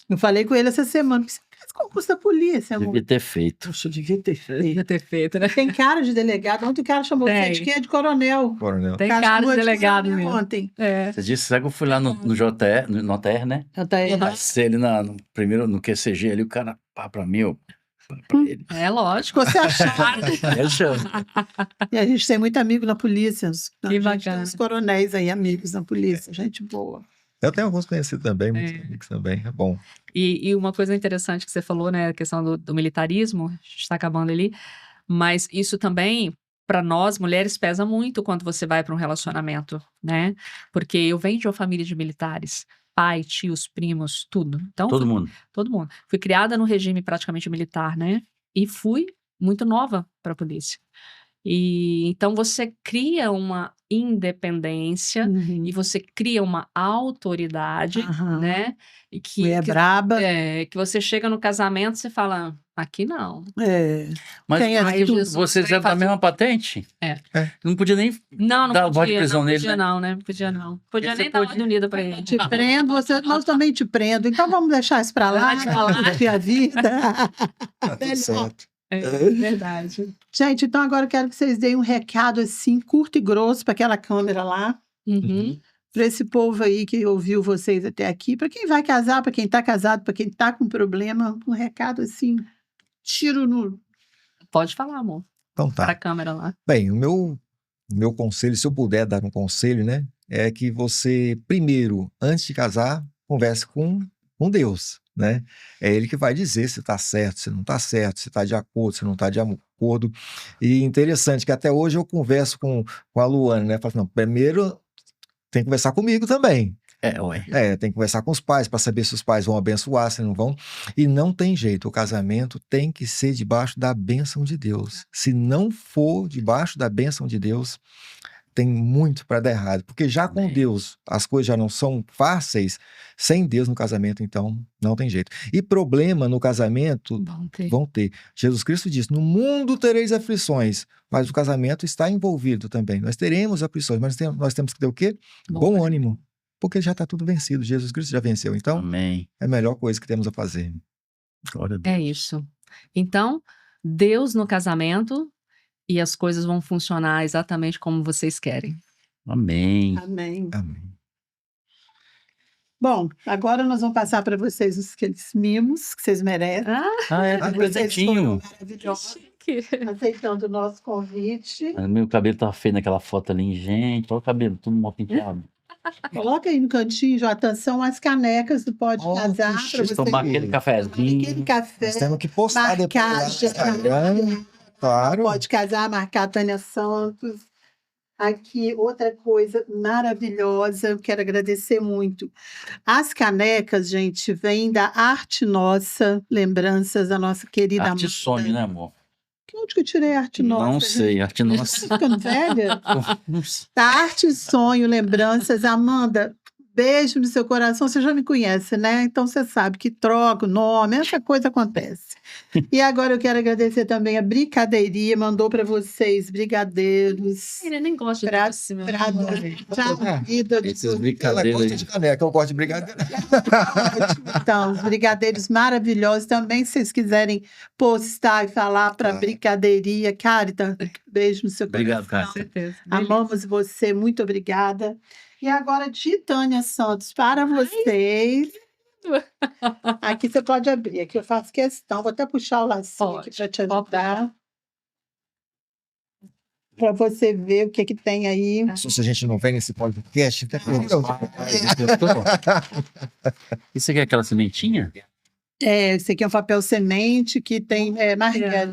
Eu falei com ele essa semana. Você fez concurso da polícia, amor? Devia ter feito. Poxa, eu devia ter feito. Ia ter feito, né? Tem cara de delegado. Ontem o cara chamou Tem. você de quem é de coronel. Coronel. Tem O cara cara de chamou delegado coronel mesmo. ontem. É. Você disse, sabe que eu fui lá no JR, no OTR, né? Eu tá aí. Passei ali no primeiro, no QCG ali, o cara, pá, pra mim, eu, pá, pra ele. É lógico. Você achar. Eu chamo. E a gente tem muito amigo na polícia. A gente bacana. tem uns coronéis aí, amigos na polícia. Gente boa. Eu tenho alguns conhecidos também, muitos É. amigos também. É bom. E uma coisa interessante que você falou, né, a questão do militarismo, a gente está acabando ali, mas isso também, para nós, mulheres, pesa muito quando você vai para um relacionamento, né? Porque eu venho de uma família de militares, pai, tios, primos, tudo. Então, Todo mundo. todo mundo. Fui criada no regime praticamente militar, né? E fui muito nova para a polícia. E então você cria uma independência Uhum. e você cria uma autoridade, Aham. né? E Mulher braba. que você chega no casamento e você fala, aqui não. É. Mas Quem é aí tu? vocês eram da mesma patente? É. Não podia nem... Não Dá voz de podia, prisão não nele, podia né? não, né? Não podia não. Podia Esse nem dar podia. ordem unida pra ele. Te prendo, nós também te prendo. Então vamos deixar isso pra lá, Deixa pra lá. curtir a vida. Tá tudo Melhor. certo. É verdade. Gente, então agora eu quero que vocês deem um recado assim, curto e grosso, para aquela câmera lá, Uhum. para esse povo aí que ouviu vocês até aqui, para quem vai casar, para quem está casado, para quem está com problema, um recado assim, tiro no. Pode falar, amor. Então Para a tá. câmera lá. Bem, o meu conselho, se eu puder dar um conselho, né? É que você, primeiro, antes de casar, converse com Deus, né? É Ele que vai dizer se está certo, se não está certo, se está de acordo, se não está de acordo. E interessante que até hoje eu converso com a Luana, né? Falo assim, não, primeiro tem que conversar comigo também. Ué. Tem que conversar com os pais para saber se os pais vão abençoar, se não vão. E não tem jeito, o casamento tem que ser debaixo da bênção de Deus. Se não for debaixo da bênção de Deus, tem muito para dar errado. Porque já com Amém. Deus as coisas já não são fáceis, sem Deus no casamento, então não tem jeito. E problema no casamento Vão ter. vão ter. Jesus Cristo disse, no mundo tereis aflições, mas o casamento está envolvido também. Nós teremos aflições, mas nós temos que ter o quê? Bom ânimo. Porque já está tudo vencido. Jesus Cristo já venceu. Então, Amém. é a melhor coisa que temos a fazer. Glória a Deus. É isso. Então, Deus no casamento e as coisas vão funcionar exatamente como vocês querem. Amém. Amém. Amém. Bom, agora nós vamos passar para vocês aqueles mimos que vocês merecem. Ah, é, tem Vocês presentinho. foram maravilhosos, Que... aceitando o nosso convite. Meu cabelo tava feio naquela foto ali, gente. Olha o cabelo, tudo mal penteado. Coloca aí no cantinho, Jota, são as canecas do Pode Oh, Casar que para chique. você Tomar tomar aquele cafezinho. aquele café. Nós temos que postar depois lá no Marcar, Instagram. Claro. Pode Casar, marcar a Tânia Santos. Aqui, outra coisa maravilhosa, eu quero agradecer muito. As canecas, gente, vêm da Arte Nossa, lembranças da nossa querida Arte Amanda. sonho, né, amor? Onde que eu tirei a Arte Nossa? Não sei, arte nossa. Tô ficando velha? Não sei. Da Arte Sonho, lembranças. Amanda, beijo no seu coração. Você já me conhece, né? Então você sabe que troca o nome, essa coisa acontece. E agora eu quero agradecer também a Brincadeiria, mandou para vocês brigadeiros. Ele nem gosta de Pra- doce, meu Pra amor. a vida de Esses Ela brincadeiros gosta aí. de caneca, eu gosto de brigadeiro. Então, os brigadeiros maravilhosos. Também, se vocês quiserem postar e falar para Claro. Brincadeiria. Carita, beijo no seu Obrigado, coração. cara. certeza. Amamos você, muito obrigada. E agora, de Tânia Santos, para vocês. Aqui você pode abrir, aqui eu faço questão. Vou até puxar o lacinho aqui Pode, para te ajudar. Para você ver o que tem aí. Se a gente não vem nesse podcast, até Isso aqui é aquela sementinha? Esse aqui é um papel semente que tem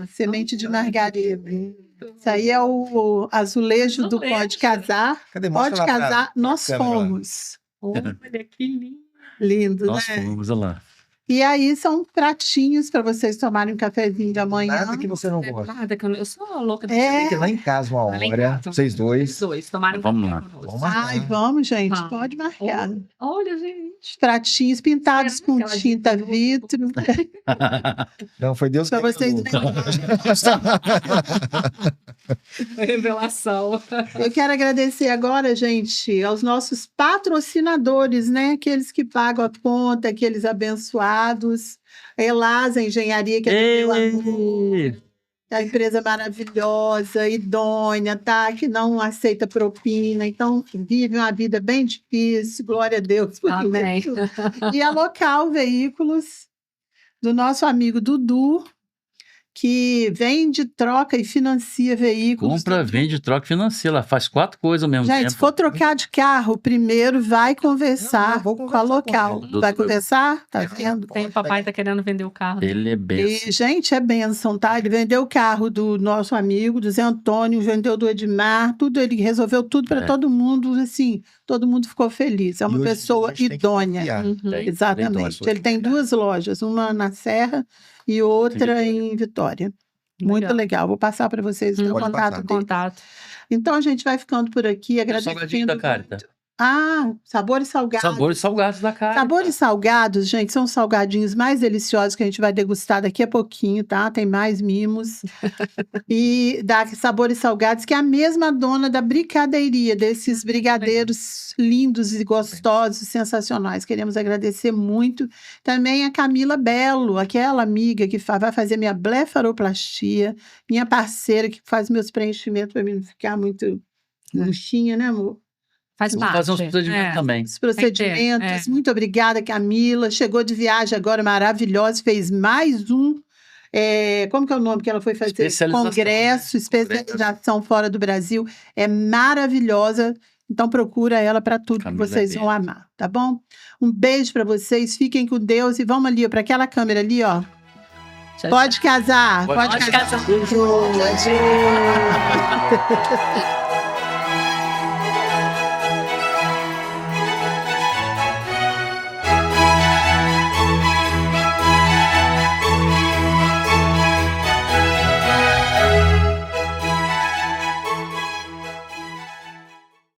semente de margarida. Isso aí é o azulejo do Azulejo. Pode Casar. Cadê? Mostra Pode lá pra- Casar, nós câmera lá. fomos. Olha que lindo. Lindo, Nossa, né? vamos lá. E aí são pratinhos para vocês tomarem um cafezinho de amanhã. Nada que você não gosta. Nada, que eu sou louca. Tem que ir lá em casa uma Lá em hora, casa. vocês dois. Tomaram Vamos café lá. conosco. Vamos marcar. Ai, vamos, gente. Vamos. Pode marcar. Olha, gente. Pratinhos pintados com Aquela tinta de vitro. Não, foi Deus que Pra vocês revelou. Revelação. Eu quero agradecer agora, gente, aos nossos patrocinadores, né? Aqueles que pagam a conta, aqueles abençoados. A Elasa Engenharia, que é do meu amor. Ei! A empresa maravilhosa, idônea, tá? Que não aceita propina, então vive uma vida bem difícil, glória a Deus por Amém. isso. E a Local Veículos, do nosso amigo Dudu, que vende, troca e financia veículos. Compra, vende, troca e financia. Ela faz 4 coisas ao mesmo Gente, tempo. se for trocar de carro, primeiro vai Não, conversar eu vou com a conversar com Local. ele. Vai conversar? Tá É, vendo? Tem, papai tá querendo vender o carro. Ele é bem. E, gente, é bênção, tá? Ele vendeu o carro do nosso amigo, do Zé Antônio, vendeu do Edmar, tudo, ele resolveu tudo para É. todo mundo, assim, todo mundo ficou feliz. É E uma hoje pessoa a gente tem que idônea. confiar. Uhum. Tem. Exatamente. Tem Ele tem 2 lojas, uma na Serra e outra em Vitória. Muito legal. Vou passar para vocês o Pode contato passar. dele. Contato. Então a gente vai ficando por aqui, Salgadinho agradecendo da Carita. muito. Ah, sabores salgados. Sabores salgados da Carita. Sabores salgados, gente, são os salgadinhos mais deliciosos que a gente vai degustar daqui a pouquinho, tá? Tem mais mimos. E da Sabores Salgados, que é a mesma dona da Brigadeiria, desses brigadeiros lindos e gostosos, sensacionais. Queremos agradecer muito. Também a Camila Belo, aquela amiga que vai fazer minha blefaroplastia, minha parceira que faz meus preenchimentos para mim não ficar muito murchinha, né, amor? Faz Vou parte. fazer uns procedimentos também. Os procedimentos. é. Muito obrigada, Camila. Chegou de viagem agora maravilhosa, fez mais um. Como que é o nome que ela foi fazer? Especialização, Congresso, né? especialização fora do Brasil. É maravilhosa. Então procura ela para tudo Camila que vocês é vão amar, tá bom? Um beijo para vocês. Fiquem com Deus e vamos ali para aquela câmera ali, ó. Tchau, Pode casar, Pode pode casar. casar.